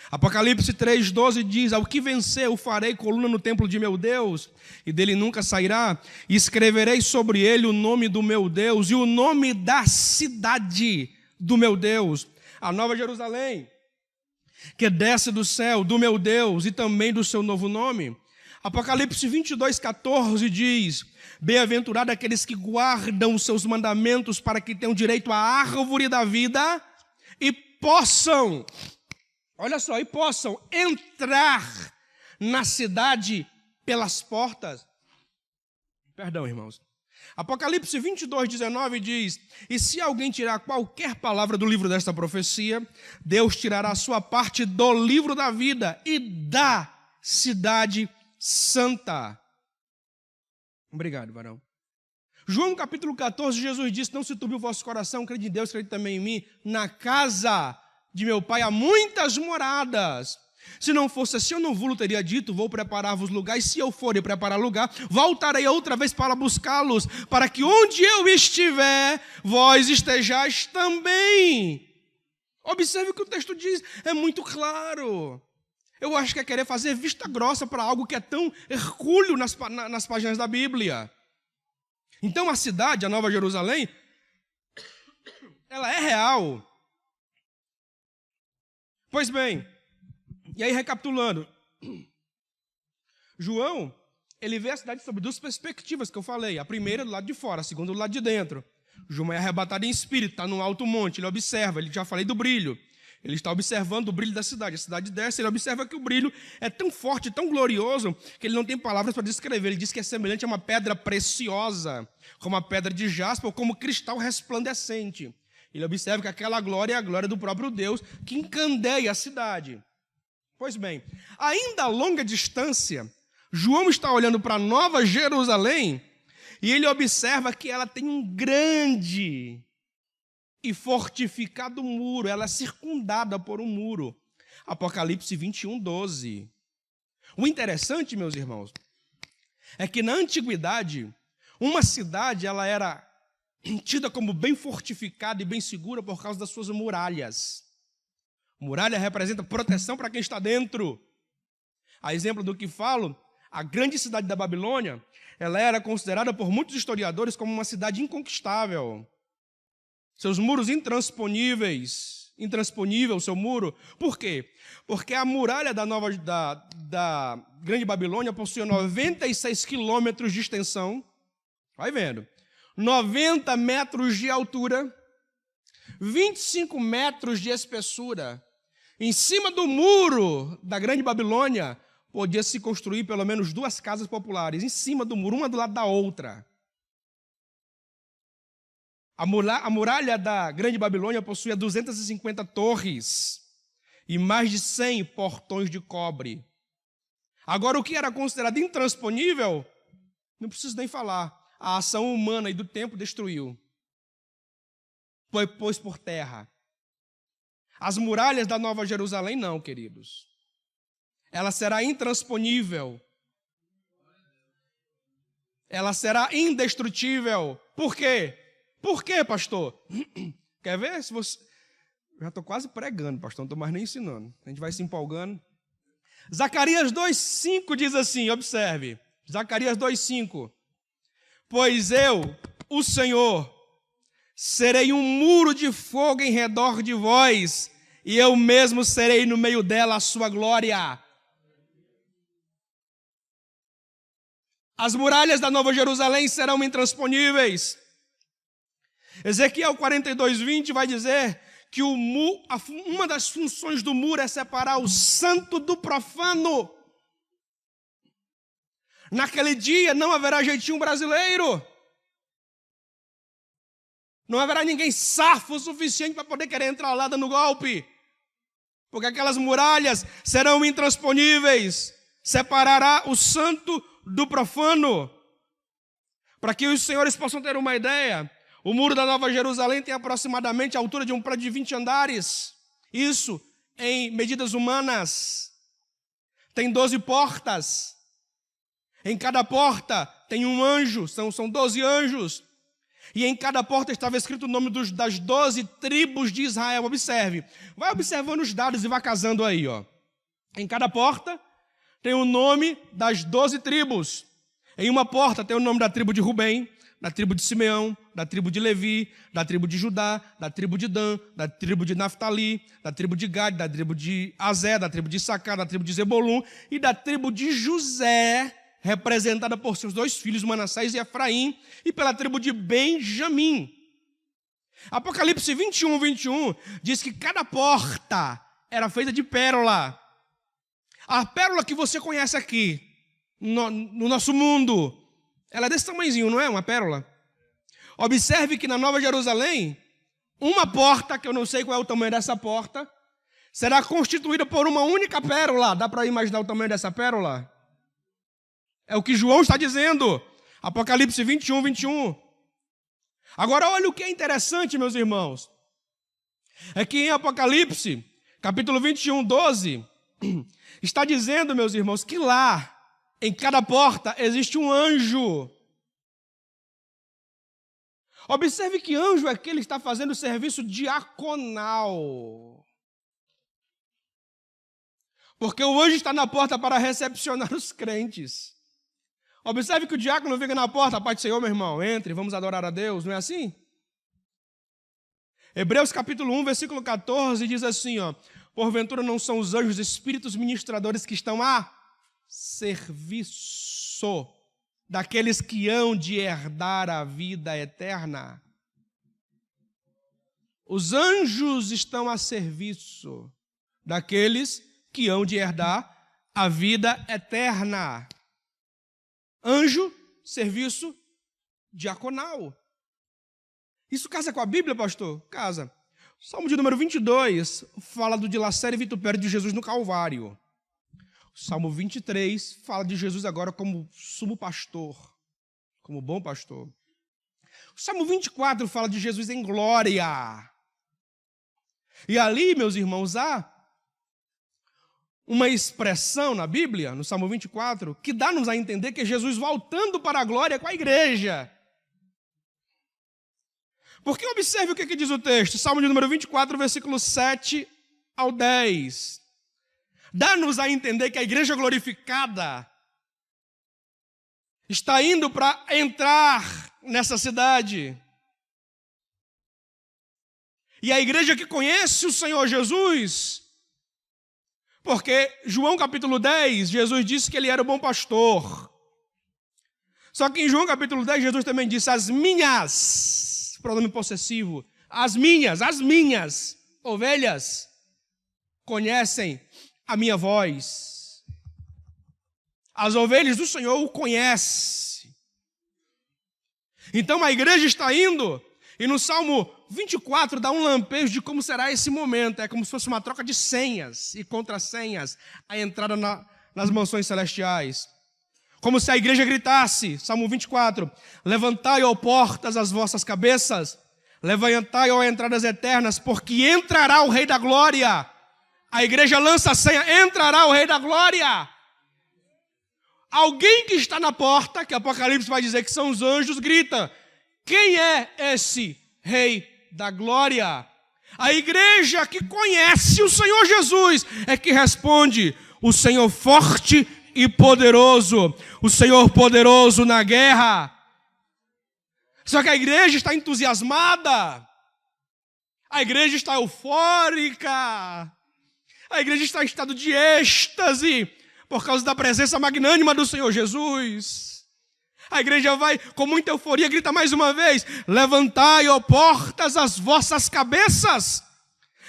Apocalipse 3:12 diz, ao que venceu farei coluna no templo de meu Deus, e dele nunca sairá, e escreverei sobre ele o nome do meu Deus, e o nome da cidade do meu Deus, a nova Jerusalém, que desce do céu, do meu Deus, e também do seu novo nome. Apocalipse 22:14 diz, bem-aventurado aqueles que guardam os seus mandamentos, para que tenham direito à árvore da vida, e possam, olha só, e possam entrar na cidade pelas portas. Perdão, irmãos. Apocalipse 22:19 diz, e se alguém tirar qualquer palavra do livro desta profecia, Deus tirará a sua parte do livro da vida e da cidade santa. Obrigado, varão. João capítulo 14, Jesus disse, não se turbe o vosso coração, crede em Deus, crede também em mim. Na casa de meu pai há muitas moradas. Se não fosse assim, eu não vos teria dito, vou preparar-vos lugar, e se eu for e preparar lugar, voltarei outra vez para buscá-los, para que onde eu estiver, vós estejais também. Observe o que o texto diz, é muito claro. Eu acho que é querer fazer vista grossa para algo que é tão hercúleo nas páginas da Bíblia. Então a cidade, a Nova Jerusalém, ela é real. Pois bem, e aí recapitulando, João, ele vê a cidade sob duas perspectivas que eu falei. A primeira do lado de fora, a segunda do lado de dentro. João é arrebatado em espírito, está num alto monte, ele observa, ele já falei do brilho. Ele está observando o brilho da cidade. A cidade desce, ele observa que o brilho é tão forte, tão glorioso, que ele não tem palavras para descrever. Ele diz que é semelhante a uma pedra preciosa, como a pedra de jaspe ou como cristal resplandecente. Ele observa que aquela glória é a glória do próprio Deus, que encandeia a cidade. Pois bem, ainda a longa distância, João está olhando para a Nova Jerusalém e ele observa que ela tem um grande e fortificado muro, ela é circundada por um muro. Apocalipse 21:12. O interessante, meus irmãos, é que na antiguidade, uma cidade ela era tida como bem fortificada e bem segura por causa das suas muralhas. Muralha representa proteção para quem está dentro. A exemplo do que falo, a grande cidade da Babilônia, ela era considerada por muitos historiadores como uma cidade inconquistável. Seus muros intransponível o seu muro. Por quê? Porque a muralha da Grande Babilônia possuía 96 quilômetros de extensão. Vai vendo. 90 metros de altura, 25 metros de espessura. Em cima do muro da Grande Babilônia, podia se construir pelo menos 2 casas populares. Em cima do muro, uma do lado da outra. A muralha da Grande Babilônia possuía 250 torres e mais de 100 portões de cobre. Agora, o que era considerado intransponível, não preciso nem falar. A ação humana e do tempo destruiu. Pôs por terra. As muralhas da Nova Jerusalém não, queridos. Ela será intransponível. Ela será indestrutível. Por quê? Por quê, pastor? Quer ver? Já estou quase pregando, pastor, não estou mais nem ensinando. A gente vai se empolgando. Zacarias 2,5 diz assim, observe. Zacarias 2,5. Pois eu, o Senhor, serei um muro de fogo em redor de vós, e eu mesmo serei no meio dela a sua glória. As muralhas da Nova Jerusalém serão intransponíveis. Ezequiel 42:20 vai dizer que uma das funções do muro é separar o santo do profano. Naquele dia não haverá jeitinho brasileiro. Não haverá ninguém safo o suficiente para poder querer entrar lá dando golpe. Porque aquelas muralhas serão intransponíveis. Separará o santo do profano. Para que os senhores possam ter uma ideia, o muro da Nova Jerusalém tem aproximadamente a altura de um prédio de 20 andares. Isso em medidas humanas. Tem 12 portas. Em cada porta tem um anjo, são 12 anjos. E em cada porta estava escrito o nome das 12 tribos de Israel. Observe, vai observando os dados e vai casando aí. Ó. Em cada porta tem o nome das 12 tribos. Em uma porta tem o nome da tribo de Rubem, da tribo de Simeão, da tribo de Levi, da tribo de Judá, da tribo de Dan, da tribo de Naftali, da tribo de Gad, da tribo de Azé, da tribo de Issacar, da tribo de Zebulum e da tribo de José, representada por seus 2 filhos, Manassés e Efraim, e pela tribo de Benjamim. Apocalipse 21:21 diz que cada porta era feita de pérola. A pérola que você conhece aqui, no nosso mundo, ela é desse tamanhozinho, não é? Uma pérola. Observe que na Nova Jerusalém, uma porta, que eu não sei qual é o tamanho dessa porta, será constituída por uma única pérola. Dá para imaginar o tamanho dessa pérola? É o que João está dizendo. Apocalipse 21:21. Agora olha o que é interessante, meus irmãos. É que em Apocalipse, capítulo 21:12, está dizendo, meus irmãos, que lá, em cada porta, existe um anjo. Observe que anjo é aquele que está fazendo o serviço diaconal. Porque o anjo está na porta para recepcionar os crentes. Observe que o diácono fica na porta, Pai do Senhor, meu irmão, entre, vamos adorar a Deus, não é assim? Hebreus capítulo 1, versículo 14, diz assim, ó, porventura não são os anjos espíritos ministradores que estão a serviço daqueles que hão de herdar a vida eterna? Os anjos estão a serviço daqueles que hão de herdar a vida eterna. Anjo, serviço diaconal. Isso casa com a Bíblia, pastor? Casa. O Salmo de número 22 fala do dilacério e vitupério de Jesus no Calvário. O Salmo 23 fala de Jesus agora como sumo pastor, como bom pastor. O Salmo 24 fala de Jesus em glória. E ali, meus irmãos, há uma expressão na Bíblia, no Salmo 24, que dá-nos a entender que é Jesus voltando para a glória com a igreja. Porque observe o que diz o texto, Salmo de número 24, versículos 7 ao 10. Dá-nos a entender que a igreja glorificada está indo para entrar nessa cidade. E a igreja que conhece o Senhor Jesus, porque João capítulo 10, Jesus disse que ele era o bom pastor. Só que em João capítulo 10, Jesus também disse, as minhas, pronome possessivo, as minhas ovelhas conhecem a minha voz. As ovelhas do Senhor o conhecem. Então a igreja está indo, e no Salmo 24 dá um lampejo de como será esse momento. É como se fosse uma troca de senhas e contrassenhas, a entrada nas mansões celestiais. Como se a igreja gritasse, Salmo 24, levantai, ó portas, as vossas cabeças, levantai, ó entradas eternas, porque entrará o Rei da Glória. A igreja lança a senha, entrará o Rei da Glória. Alguém que está na porta, que Apocalipse vai dizer que são os anjos, grita, quem é esse Rei da Glória? A igreja que conhece o Senhor Jesus é que responde, o Senhor forte e poderoso, o Senhor poderoso na guerra. Só que a igreja está entusiasmada, a igreja está eufórica, a igreja está em estado de êxtase por causa da presença magnânima do Senhor Jesus. A igreja vai com muita euforia, grita mais uma vez: levantai, ó portas, as vossas cabeças,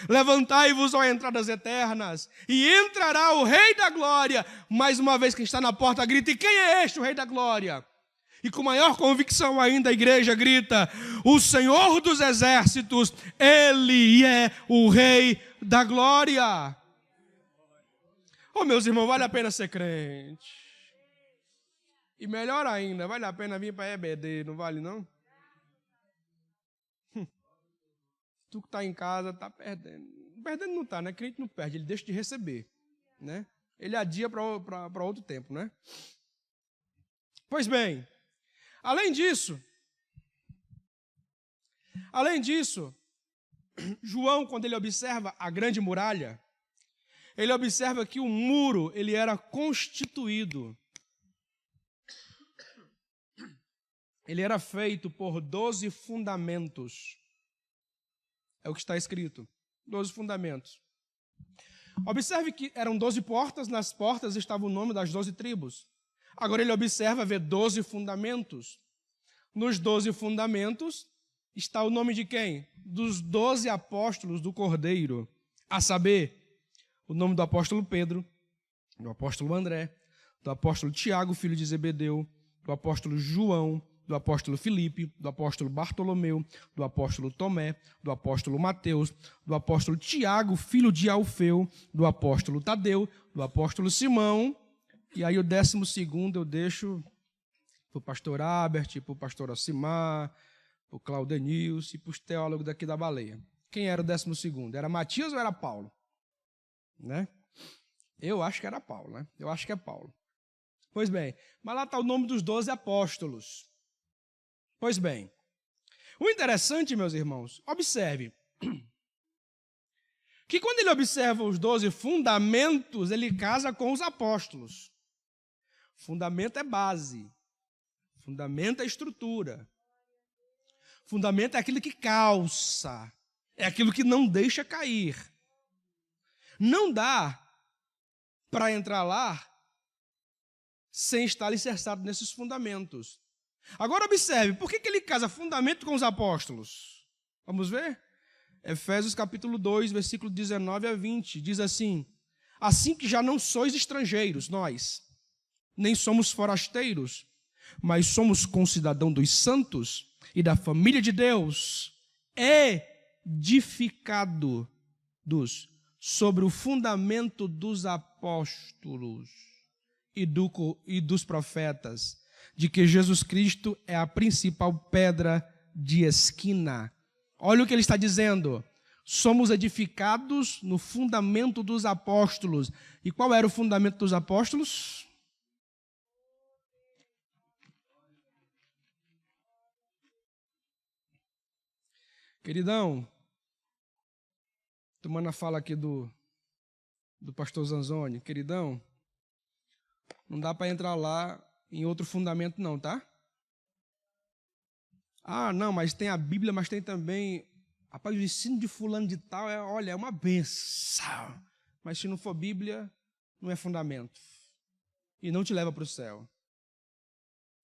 levantai-vos, ó entradas eternas, e entrará o Rei da Glória. Mais uma vez, quem está na porta grita: e quem é este, o Rei da Glória? E com maior convicção ainda a igreja grita: o Senhor dos Exércitos, Ele é o Rei da Glória. Oh, meus irmãos, vale a pena ser crente. E melhor ainda, vale a pena vir para a EBD, não vale não? Tu que está em casa está perdendo. Perdendo não está, né? Crente não perde, ele deixa de receber, né? Ele adia para outro tempo, né? Pois bem, além disso, João, quando ele observa a grande muralha, ele observa que o muro ele era constituído. Ele era feito por 12 fundamentos. É o que está escrito. 12 fundamentos. Observe que eram 12 portas, nas portas estava o nome das 12 tribos. Agora ele observa, vê 12 fundamentos. Nos 12 fundamentos está o nome de quem? Dos 12 apóstolos do Cordeiro. A saber, o nome do apóstolo Pedro, do apóstolo André, do apóstolo Tiago, filho de Zebedeu, do apóstolo João, do apóstolo Filipe, do apóstolo Bartolomeu, do apóstolo Tomé, do apóstolo Mateus, do apóstolo Tiago, filho de Alfeu, do apóstolo Tadeu, do apóstolo Simão. E aí o 12º eu deixo para o pastor Abert, para o pastor Asimar, para o Claudenilson e para os teólogos daqui da Baleia. Quem era o 12º? Era Matias ou era Paulo? Né? Eu acho que era Paulo, né? Eu acho que é Paulo. Pois bem, mas lá está o nome dos 12 apóstolos. Pois bem, o interessante, meus irmãos, observe que quando ele observa os 12 fundamentos, ele casa com os apóstolos. Fundamento é base, fundamento é estrutura, fundamento é aquilo que calça, é aquilo que não deixa cair. Não dá para entrar lá sem estar alicerçado nesses fundamentos. Agora observe, por que ele casa fundamento com os apóstolos? Vamos ver? Efésios capítulo 2, versículo 19 a 20, diz assim: assim que já não sois estrangeiros, nós, nem somos forasteiros, mas somos concidadãos dos santos e da família de Deus, edificados sobre o fundamento dos apóstolos e dos profetas, de que Jesus Cristo é a principal pedra de esquina. Olha o que ele está dizendo. Somos edificados no fundamento dos apóstolos. E qual era o fundamento dos apóstolos? Queridão, tomando a fala aqui do pastor Zanzoni, queridão, não dá para entrar lá em outro fundamento não, tá? Ah, não, mas tem a Bíblia, mas tem também... Rapaz, o ensino de fulano de tal, é uma benção. Mas se não for Bíblia, não é fundamento. E não te leva para o céu.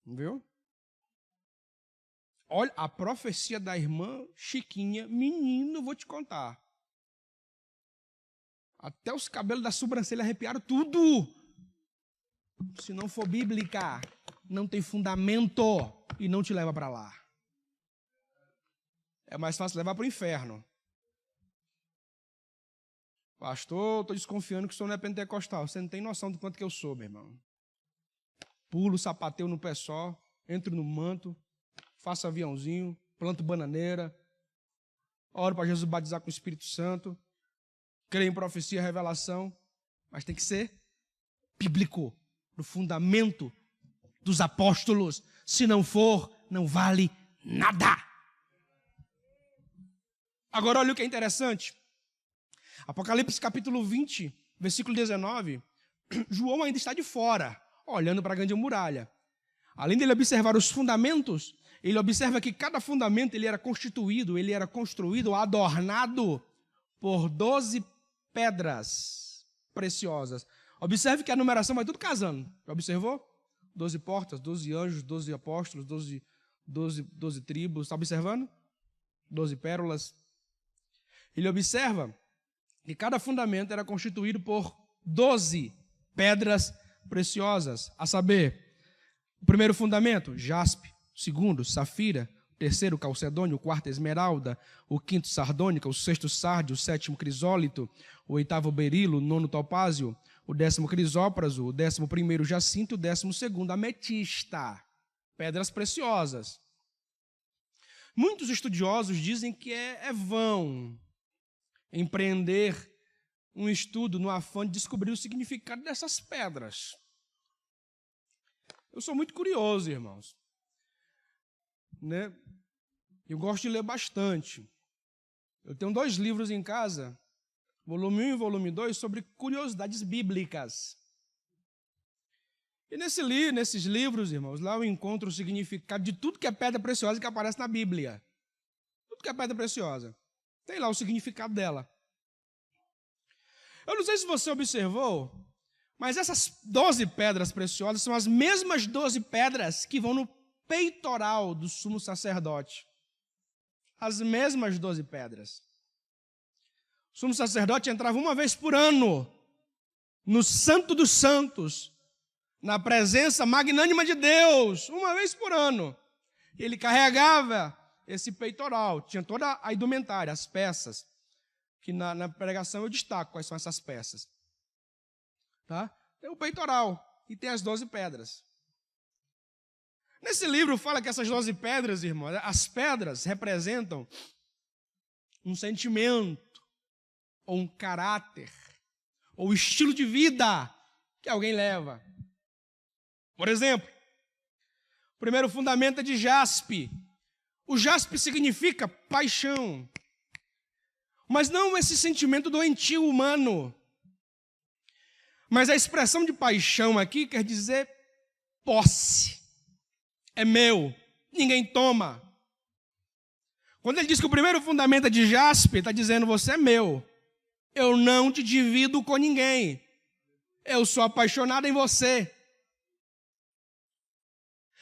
Viu? Olha, a profecia da irmã Chiquinha, menino, vou te contar. Até os cabelos da sobrancelha arrepiaram tudo. Se não for bíblica, não tem fundamento e não te leva para lá. É mais fácil levar para o inferno. Pastor, estou desconfiando que o senhor não é pentecostal. Você não tem noção do quanto que eu sou, meu irmão. Pulo, sapateio no pé só, entro no manto, faço aviãozinho, planto bananeira, oro para Jesus batizar com o Espírito Santo, creio em profecia e revelação, mas tem que ser bíblico, no fundamento dos apóstolos. Se não for, não vale nada. Agora olha o que é interessante. Apocalipse capítulo 20, versículo 19, João ainda está de fora, olhando para a grande muralha. Além dele observar os fundamentos, ele observa que cada fundamento ele era constituído, ele era construído, adornado por 12 pedras preciosas. Observe que a numeração vai tudo casando. Já observou? 12 portas, 12 anjos, 12 apóstolos, 12 tribos. Está observando? 12 pérolas. Ele observa que cada fundamento era constituído por 12 pedras preciosas, a saber, o primeiro fundamento, jaspe, o segundo, safira, o terceiro, calcedônio, o quarto, esmeralda, o quinto, sardônica, o sexto, sárdio, o sétimo, crisólito, o oitavo, berilo, o nono, topázio, o 10º, crisópraso, o 11º, jacinto, o 12º, ametista, pedras preciosas. Muitos estudiosos dizem que é vão empreender um estudo no afã de descobrir o significado dessas pedras. Eu sou muito curioso, irmãos. Né? Eu gosto de ler bastante. Eu tenho 2 livros em casa, volume 1 e volume 2, sobre curiosidades bíblicas. E nesses livros, irmãos, lá eu encontro o significado de tudo que é pedra preciosa que aparece na Bíblia. Tudo que é pedra preciosa. Tem lá o significado dela. Eu não sei se você observou, mas essas 12 pedras preciosas são as mesmas 12 pedras que vão no peitoral do sumo sacerdote. As mesmas 12 pedras. O sumo sacerdote entrava uma vez por ano no Santo dos Santos, na presença magnânima de Deus, uma vez por ano. Ele carregava esse peitoral, tinha toda a indumentária, as peças, que na pregação eu destaco quais são essas peças. Tá? Tem o peitoral e tem as 12 pedras. Nesse livro fala que essas 12 pedras, irmão, as pedras representam um sentimento, ou um caráter, ou estilo de vida que alguém leva. Por exemplo, o primeiro fundamento é de jaspe. O jaspe significa paixão. Mas não esse sentimento doentio humano. Mas a expressão de paixão aqui quer dizer posse. É meu, ninguém toma. Quando ele diz que o primeiro fundamento é de jaspe, está dizendo, você é meu. Eu não te divido com ninguém. Eu sou apaixonado em você.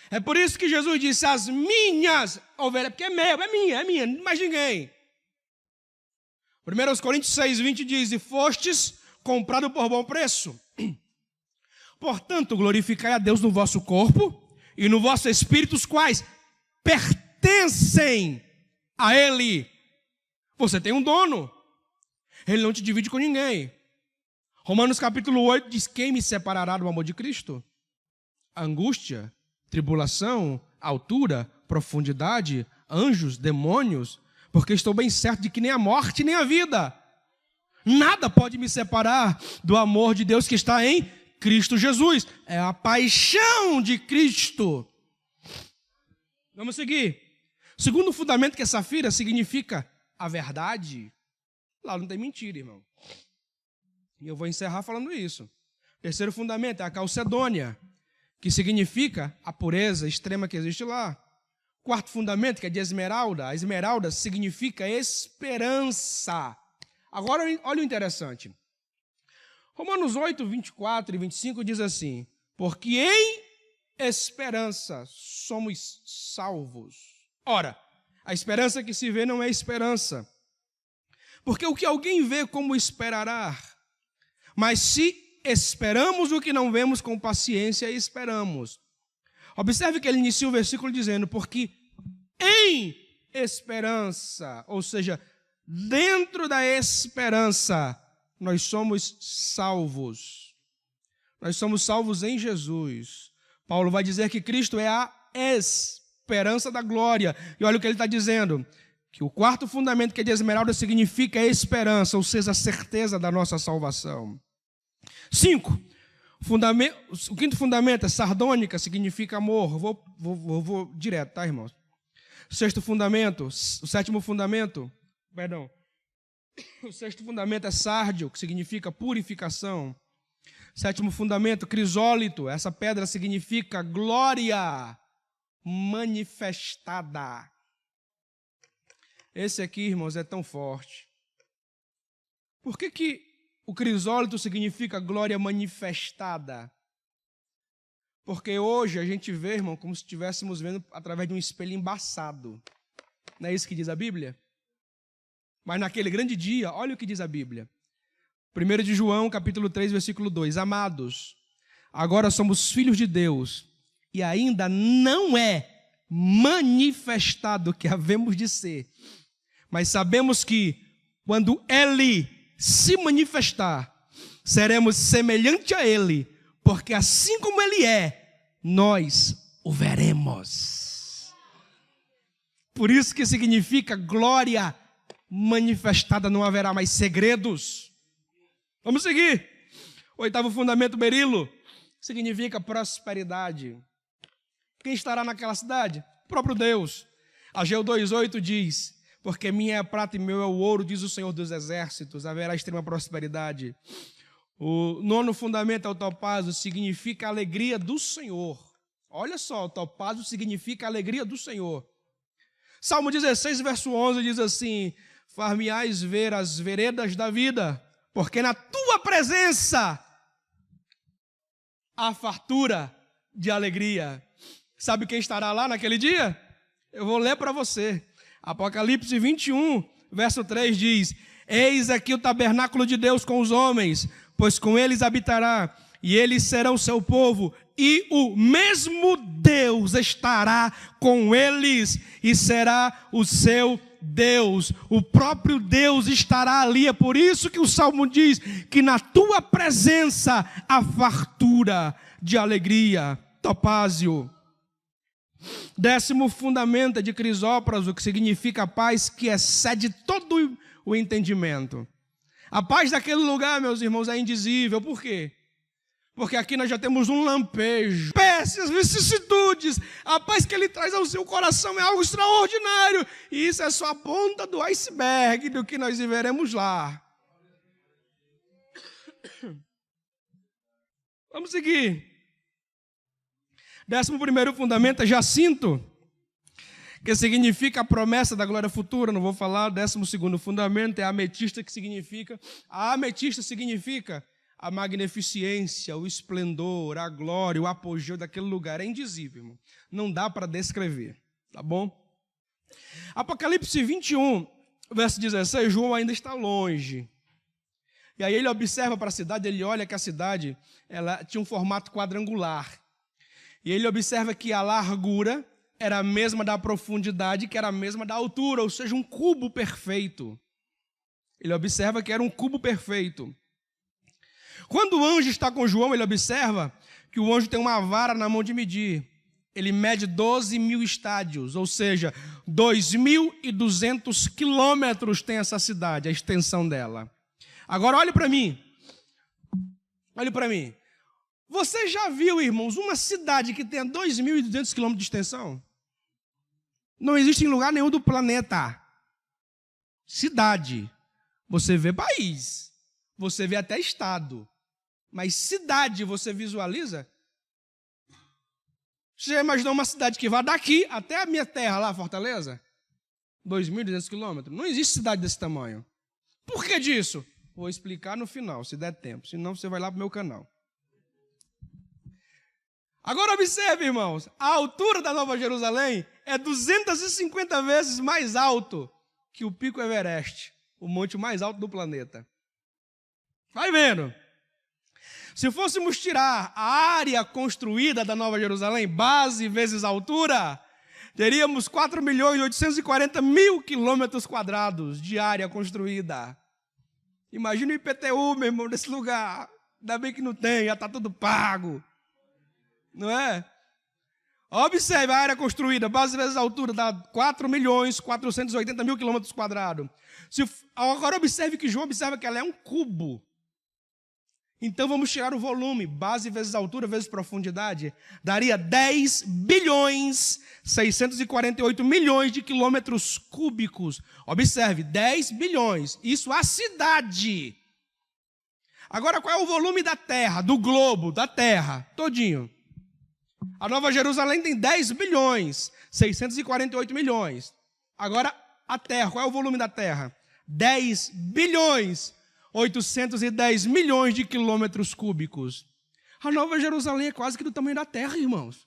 É por isso que Jesus disse, as minhas ovelhas, porque é meu, é minha, mais ninguém. 1 Coríntios 6:20 diz, e fostes comprado por bom preço. Portanto, glorificai a Deus no vosso corpo e no vosso espírito, os quais pertencem a Ele. Você tem um dono. Ele não te divide com ninguém. Romanos capítulo 8 diz, quem me separará do amor de Cristo? A angústia, tribulação, altura, profundidade, anjos, demônios, porque estou bem certo de que nem a morte nem a vida, nada pode me separar do amor de Deus que está em Cristo Jesus. É a paixão de Cristo. Vamos seguir. Segundo fundamento, que é safira, significa a verdade. Lá não tem mentira, irmão. E eu vou encerrar falando isso. Terceiro fundamento é a calcedônia, que significa a pureza extrema que existe lá. Quarto fundamento, que é de esmeralda. A esmeralda significa esperança. Agora, olha o interessante. Romanos 8, 24 e 25 diz assim, porque em esperança somos salvos. Ora, a esperança que se vê não é esperança. Porque o que alguém vê, como esperará? Mas se esperamos o que não vemos, com paciência esperamos. Observe que ele inicia o versículo dizendo, porque em esperança, ou seja, dentro da esperança, nós somos salvos. Nós somos salvos em Jesus. Paulo vai dizer que Cristo é a esperança da glória. E olha o que ele está dizendo, que o quarto fundamento, que é de esmeralda, significa esperança, ou seja, a certeza da nossa salvação. 5. O quinto fundamento é sardônica, significa amor. Vou direto, tá, irmãos? O sexto fundamento é sárdio, que significa purificação. Sétimo fundamento, crisólito. Essa pedra significa glória manifestada. Esse aqui, irmãos, é tão forte. Por que o crisólito significa glória manifestada? Porque hoje a gente vê, irmão, como se estivéssemos vendo através de um espelho embaçado. Não é isso que diz a Bíblia? Mas naquele grande dia, olha o que diz a Bíblia. 1 de João, capítulo 3, versículo 2. Amados, agora somos filhos de Deus e ainda não é manifestado o que havemos de ser. Mas sabemos que quando Ele se manifestar, seremos semelhante a Ele, porque assim como Ele é, nós o veremos. Por isso que significa glória manifestada, não haverá mais segredos. Vamos seguir. Oitavo fundamento, berilo, significa prosperidade. Quem estará naquela cidade? O próprio Deus. Ageu 2,8 diz: porque minha é a prata e meu é o ouro, diz o Senhor dos Exércitos, haverá extrema prosperidade. O nono fundamento é o topázio, significa alegria do Senhor. Olha só, o topázio significa alegria do Senhor. Salmo 16, verso 11 diz assim: far-me-ás ver as veredas da vida, porque na tua presença há fartura de alegria. Sabe quem estará lá naquele dia? Eu vou ler para você. Apocalipse 21, verso 3 diz: eis aqui o tabernáculo de Deus com os homens, pois com eles habitará, e eles serão seu povo, e o mesmo Deus estará com eles, e será o seu Deus. O próprio Deus estará ali. É por isso que o Salmo diz que na tua presença há fartura de alegria. Topázio. Décimo fundamento é de crisópraso, que significa paz que excede todo o entendimento. A paz daquele lugar, meus irmãos, é indizível. Por quê? Porque aqui nós já temos um lampejo, péssimas vicissitudes. A paz que ele traz ao seu coração é algo extraordinário. E isso é só a ponta do iceberg do que nós viveremos lá. Vamos seguir. 11º fundamento é jacinto, que significa a promessa da glória futura. Não vou falar. 12º fundamento é ametista, que significa... A ametista significa a magnificência, o esplendor, a glória, o apogeu daquele lugar. É indizível, irmão. Não dá para descrever, tá bom? Apocalipse 21, verso 16, João ainda está longe. E aí ele observa para a cidade, ele olha que a cidade ela tinha um formato quadrangular. E ele observa que a largura era a mesma da profundidade, que era a mesma da altura, ou seja, um cubo perfeito. Ele observa que era um cubo perfeito. Quando o anjo está com João, ele observa que o anjo tem uma vara na mão de medir. Ele mede 12.000 estádios, ou seja, 2.200 quilômetros tem essa cidade, a extensão dela. Agora olhe para mim. Olhe para mim. Você já viu, irmãos, uma cidade que tenha 2.200 quilômetros de extensão? Não existe em lugar nenhum do planeta. Cidade. Você vê país. Você vê até estado. Mas cidade você visualiza? Você já imaginou uma cidade que vai daqui até a minha terra lá, Fortaleza? 2.200 quilômetros. Não existe cidade desse tamanho. Por que disso? Vou explicar no final, se der tempo. Senão você vai lá para o meu canal. Agora observe, irmãos, a altura da Nova Jerusalém é 250 vezes mais alto que o Pico Everest, o monte mais alto do planeta. Vai vendo? Se fôssemos tirar a área construída da Nova Jerusalém, base vezes altura, teríamos 4.840.000 quilômetros quadrados de área construída. Imagina o IPTU, meu irmão, desse lugar. Ainda bem que não tem, já está tudo pago. Não é? Observe a área construída, base vezes altura, dá 4.480.000 quilômetros quadrados. Agora observe que João observa que ela é um cubo. Então vamos tirar o volume, base vezes altura vezes profundidade, daria 10.648.000.000 de quilômetros cúbicos. Observe, 10 bilhões, isso a cidade. Agora, qual é o volume da Terra, do globo, da Terra, todinho? A Nova Jerusalém tem 10 bilhões, 648 milhões. Agora, a Terra, qual é o volume da Terra? 10 bilhões, 810 milhões de quilômetros cúbicos. A Nova Jerusalém é quase que do tamanho da Terra, irmãos.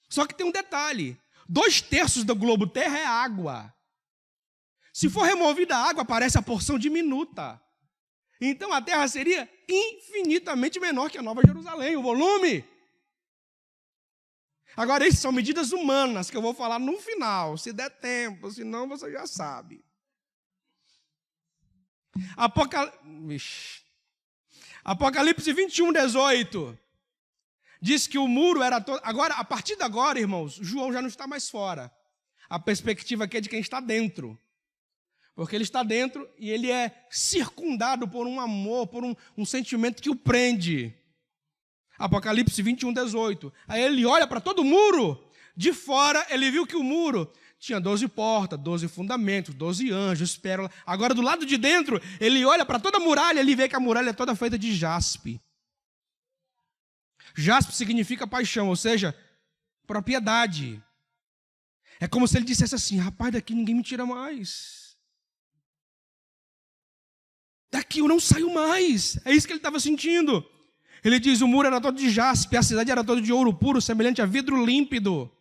Só que tem um detalhe. 2/3 do globo Terra é água. Se for removida a água, aparece a porção diminuta. Então a Terra seria infinitamente menor que a Nova Jerusalém, o volume. Agora, isso são medidas humanas que eu vou falar no final, se der tempo, senão você já sabe. Apocalipse 21, 18. Diz que o muro era todo... Agora, a partir de agora, irmãos, João já não está mais fora. A perspectiva aqui é de quem está dentro. Porque ele está dentro e ele é circundado por um amor, por um sentimento que o prende. Apocalipse 21, 18. Aí ele olha para todo o muro. De fora, ele viu que o muro tinha 12 portas, 12 fundamentos, 12 anjos, pérolas. Agora, do lado de dentro, ele olha para toda a muralha, ele vê que a muralha é toda feita de jaspe. Jaspe significa paixão, ou seja, propriedade. É como se ele dissesse assim: rapaz, daqui ninguém me tira mais. Daqui eu não saio mais. É isso que ele estava sentindo. Ele diz: o muro era todo de jaspe, a cidade era toda de ouro puro, semelhante a vidro límpido.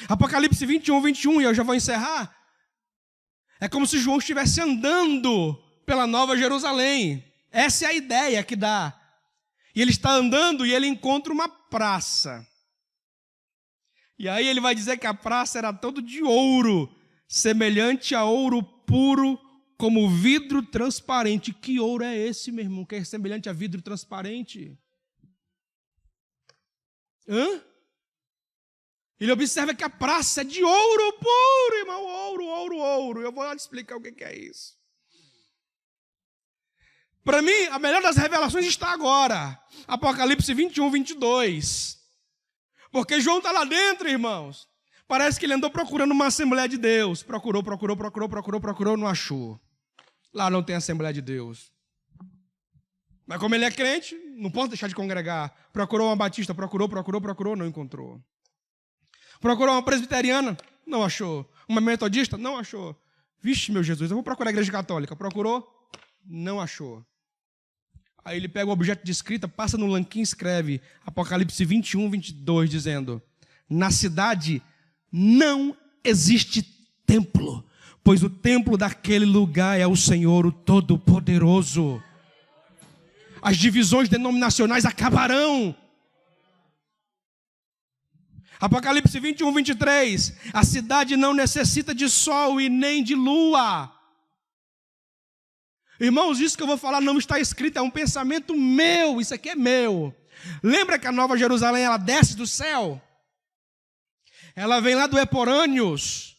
Apocalipse 21, 21, e eu já vou encerrar. É como se João estivesse andando pela Nova Jerusalém. Essa é a ideia que dá. E ele está andando e ele encontra uma praça. E aí ele vai dizer que a praça era toda de ouro, semelhante a ouro puro, como vidro transparente. Que ouro é esse, meu irmão, que é semelhante a vidro transparente? Ele observa que a praça é de ouro puro, irmão. Ouro, ouro, ouro. Eu vou lá te explicar o que é isso. Para mim, a melhor das revelações está agora. Apocalipse 21, 22. Porque João está lá dentro, irmãos. Parece que ele andou procurando uma Assembleia de Deus. Procurou, não achou. Lá não tem Assembleia de Deus. Mas como ele é crente, não pode deixar de congregar. Procurou uma batista, procurou, não encontrou. Procurou uma presbiteriana, não achou. Uma metodista, não achou. Vixe, meu Jesus, eu vou procurar a igreja católica. Procurou, não achou. Aí ele pega o objeto de escrita, passa no lanquinho e escreve Apocalipse 21, 22, dizendo: na cidade não existe templo, pois o templo daquele lugar é o Senhor, o Todo-Poderoso. As divisões denominacionais acabarão. Apocalipse 21, 23. A cidade não necessita de sol e nem de lua. Irmãos, isso que eu vou falar não está escrito, é um pensamento meu, isso aqui é meu. Lembra que a Nova Jerusalém, ela desce do céu? Ela vem lá do Eporâneos,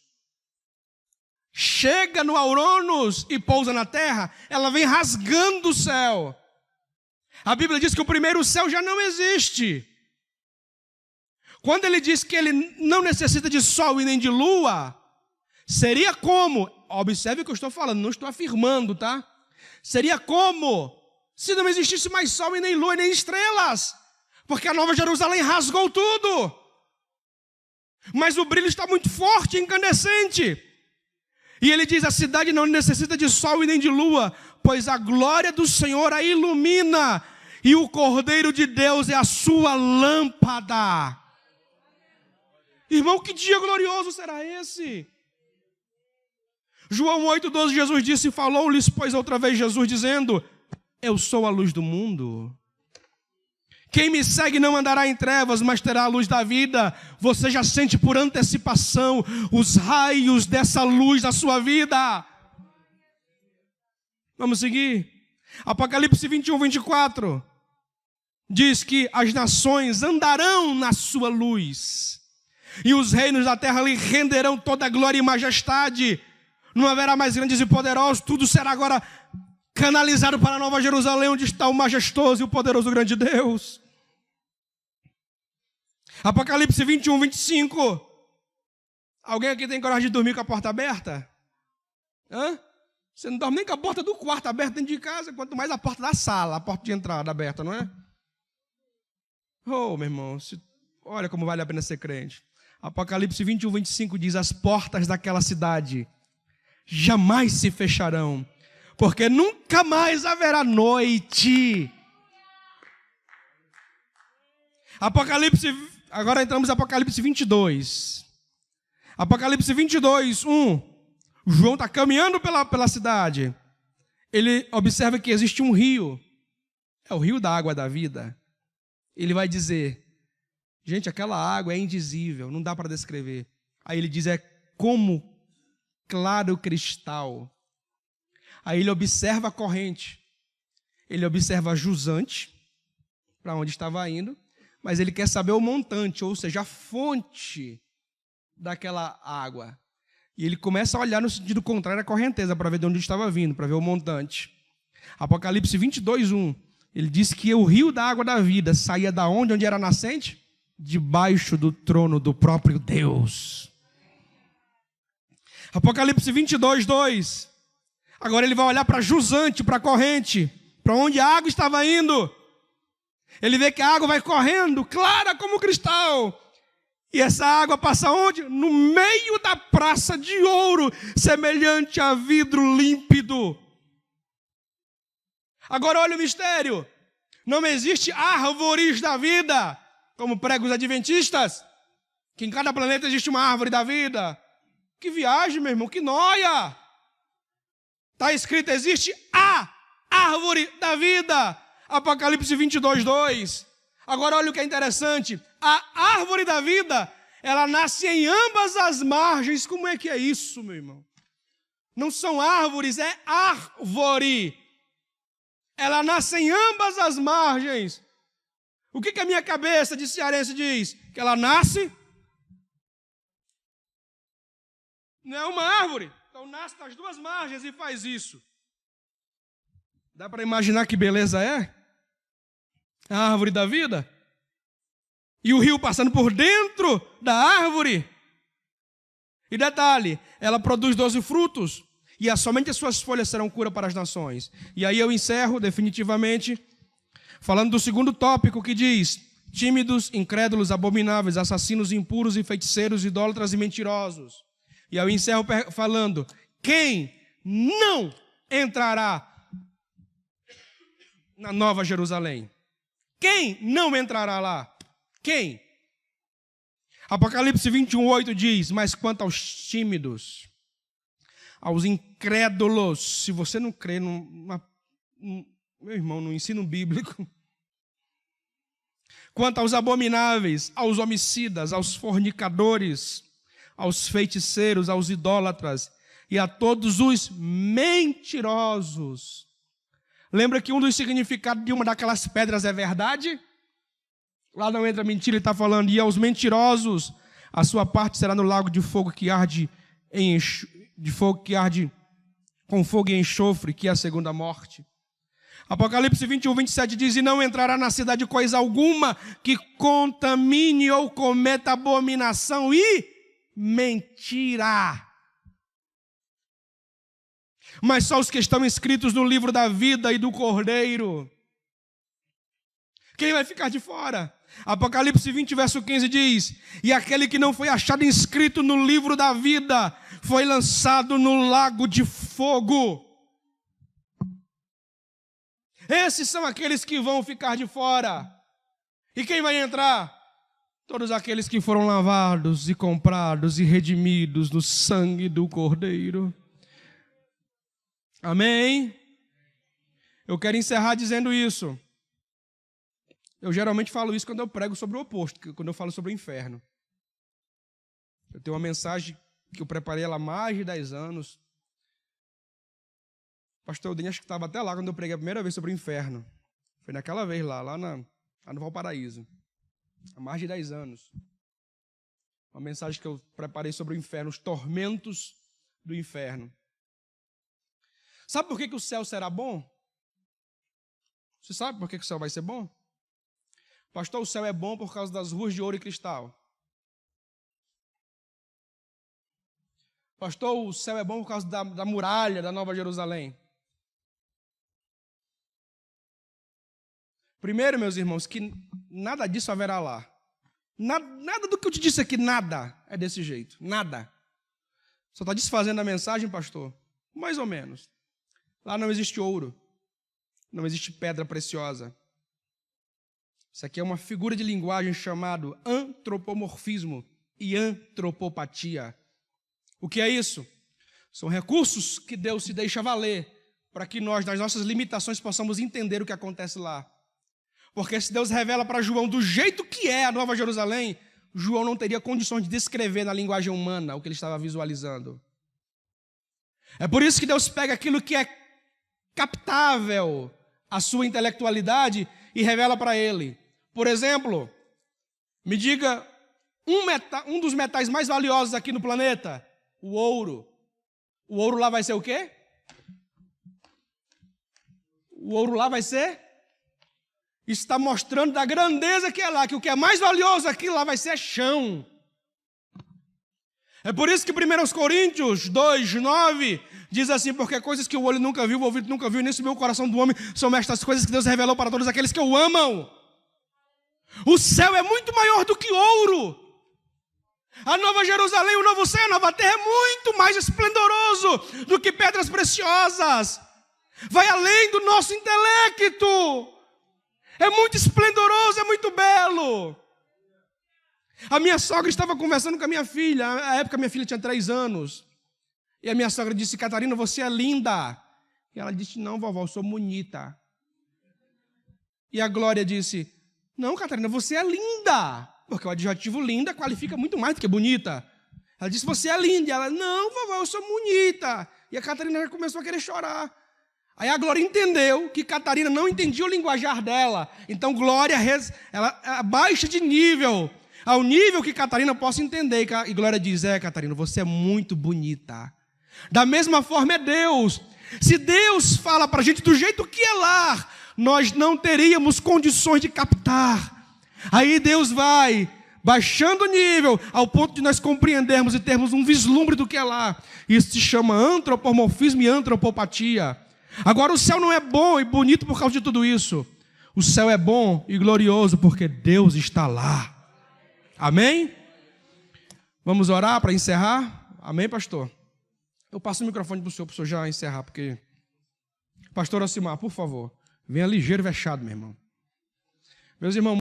chega no Aurônos e pousa na terra, ela vem rasgando o céu. A Bíblia diz que o primeiro céu já não existe. Quando ele diz que ele não necessita de sol e nem de lua, seria como, observe o que eu estou falando, não estou afirmando, tá? Seria como se não existisse mais sol e nem lua e nem estrelas, porque a Nova Jerusalém rasgou tudo. Mas o brilho está muito forte, incandescente. E ele diz: a cidade não necessita de sol e nem de lua, pois a glória do Senhor a ilumina, e o Cordeiro de Deus é a sua lâmpada. Irmão, que dia glorioso será esse? João 8,12, Jesus disse: falou-lhes, pois, outra vez Jesus dizendo: eu sou a luz do mundo. Quem me segue não andará em trevas, mas terá a luz da vida. Você já sente por antecipação os raios dessa luz na sua vida. Vamos seguir. Apocalipse 21, 24. Diz que as nações andarão na sua luz, e os reinos da terra lhe renderão toda a glória e majestade. Não haverá mais grandes e poderosos, tudo será agora canalizado para a Nova Jerusalém, onde está o majestoso e o poderoso grande Deus. Apocalipse 21, 25. Alguém aqui tem coragem de dormir com a porta aberta? Você não dorme nem com a porta do quarto aberta dentro de casa, quanto mais a porta da sala, a porta de entrada aberta, não é? Oh, meu irmão, olha como vale a pena ser crente. Apocalipse 21, 25 diz: as portas daquela cidade jamais se fecharão, porque nunca mais haverá noite. Agora entramos em Apocalipse 22. Apocalipse 22, 1. João está caminhando pela cidade. Ele observa que existe um rio. É o rio da água da vida. Ele vai dizer: gente, aquela água é indizível, não dá para descrever. Aí ele diz: é como claro cristal. Aí ele observa a corrente. Ele observa a jusante, para onde estava indo, mas ele quer saber o montante, ou seja, a fonte daquela água. E ele começa a olhar no sentido contrário à correnteza, para ver de onde estava vindo, para ver o montante. Apocalipse 22, 1. Ele diz que o rio da água da vida saía da onde? Onde era a nascente? Debaixo do trono do próprio Deus. Apocalipse 22, 2. Agora ele vai olhar para a jusante, para a corrente, para onde a água estava indo. Ele vê que a água vai correndo, clara como cristal. E essa água passa onde? No meio da praça de ouro, semelhante a vidro límpido. Agora olha o mistério. Não existe árvores da vida, como pregam os adventistas, que em cada planeta existe uma árvore da vida. Que viagem, meu irmão, que noia. Está escrito: existe a árvore da vida. Apocalipse 22, 2. Agora olha o que é interessante. A árvore da vida, ela nasce em ambas as margens. Como é que é isso, meu irmão? Não são árvores, é árvore. Ela nasce em ambas as margens. O que a minha cabeça de cearense diz? Que ela nasce. Não é uma árvore. Então nasce das duas margens e faz isso. Dá para imaginar que beleza é? A árvore da vida. E o rio passando por dentro da árvore. E detalhe, ela produz 12 frutos. E somente as suas folhas serão cura para as nações. E aí eu encerro definitivamente falando do segundo tópico, que diz: tímidos, incrédulos, abomináveis, assassinos, impuros e feiticeiros, idólatras e mentirosos. E eu encerro falando: quem não entrará na Nova Jerusalém? Quem não entrará lá? Quem? Apocalipse 21, 8 diz: mas quanto aos tímidos, aos incrédulos, se você não crê meu irmão, no ensino bíblico, quanto aos abomináveis, aos homicidas, aos fornicadores, aos feiticeiros, aos idólatras e a todos os mentirosos. Lembra que um dos significados de uma daquelas pedras é verdade? Lá não entra mentira, ele está falando: e aos mentirosos, a sua parte será no lago de fogo que arde com fogo e enxofre, que é a segunda morte. Apocalipse 21, 27 diz: e não entrará na cidade coisa alguma que contamine ou cometa abominação e mentira. Mas só os que estão inscritos no livro da vida e do Cordeiro. Quem vai ficar de fora? Apocalipse 20, verso 15 diz: e aquele que não foi achado inscrito no livro da vida foi lançado no lago de fogo. Esses são aqueles que vão ficar de fora. E quem vai entrar? Todos aqueles que foram lavados e comprados e redimidos no sangue do Cordeiro. Amém? Eu quero encerrar dizendo isso. Eu geralmente falo isso quando eu prego sobre o oposto, quando eu falo sobre o inferno. Eu tenho uma mensagem que eu preparei ela há mais de 10 anos. O pastor Eudênio, acho que estava até lá quando eu preguei a primeira vez sobre o inferno. Foi naquela vez lá no Valparaíso. Há mais de 10 anos. Uma mensagem que eu preparei sobre o inferno, os tormentos do inferno. Sabe por que o céu será bom? Você sabe por que o céu vai ser bom? Pastor, o céu é bom por causa das ruas de ouro e cristal. Pastor, o céu é bom por causa da muralha da Nova Jerusalém. Primeiro, meus irmãos, que nada disso haverá lá. Nada do que eu te disse aqui, nada é desse jeito. Nada. Só está desfazendo a mensagem, pastor? Mais ou menos. Lá não existe ouro. Não existe pedra preciosa. Isso aqui é uma figura de linguagem chamada antropomorfismo e antropopatia. O que é isso? São recursos que Deus se deixa valer para que nós, nas nossas limitações, possamos entender o que acontece lá. Porque se Deus revela para João do jeito que é a Nova Jerusalém, João não teria condições de descrever na linguagem humana o que ele estava visualizando. É por isso que Deus pega aquilo que é captável à sua intelectualidade e revela para ele. Por exemplo, me diga um dos metais mais valiosos aqui no planeta, o ouro. O ouro lá vai ser o quê? O ouro lá vai ser? Está mostrando da grandeza que é lá, que o que é mais valioso aqui lá vai ser chão. É por isso que 1 Coríntios 2:9 diz assim, porque coisas que o olho nunca viu, o ouvido nunca viu, nem subiu o coração do homem, são estas coisas que Deus revelou para todos aqueles que o amam. O céu é muito maior do que ouro. A Nova Jerusalém, o novo céu, a nova terra é muito mais esplendoroso do que pedras preciosas. Vai além do nosso intelecto. É muito esplendoroso, é muito belo. A minha sogra estava conversando com a minha filha. Na época, minha filha tinha 3 anos. E a minha sogra disse, Catarina, você é linda. E ela disse, não, vovó, eu sou bonita. E a Glória disse, não, Catarina, você é linda. Porque o adjetivo linda qualifica muito mais do que bonita. Ela disse, você é linda. E ela, não, vovó, eu sou bonita. E a Catarina já começou a querer chorar. Aí a Glória entendeu que Catarina não entendia o linguajar dela. Então Glória, ela abaixa de nível, ao nível que Catarina possa entender. E Glória diz, Catarina, você é muito bonita. Da mesma forma é Deus. Se Deus fala para a gente do jeito que é lá, nós não teríamos condições de captar. Aí Deus vai baixando o nível, ao ponto de nós compreendermos e termos um vislumbre do que é lá. Isso se chama antropomorfismo e antropopatia. Agora o céu não é bom e bonito por causa de tudo isso. O céu é bom e glorioso porque Deus está lá. Amém? Vamos orar para encerrar? Amém, pastor? Eu passo o microfone para o senhor já encerrar, porque... Pastor Alcimar, por favor, venha ligeiro e vexado, meu irmão. Meus irmãos,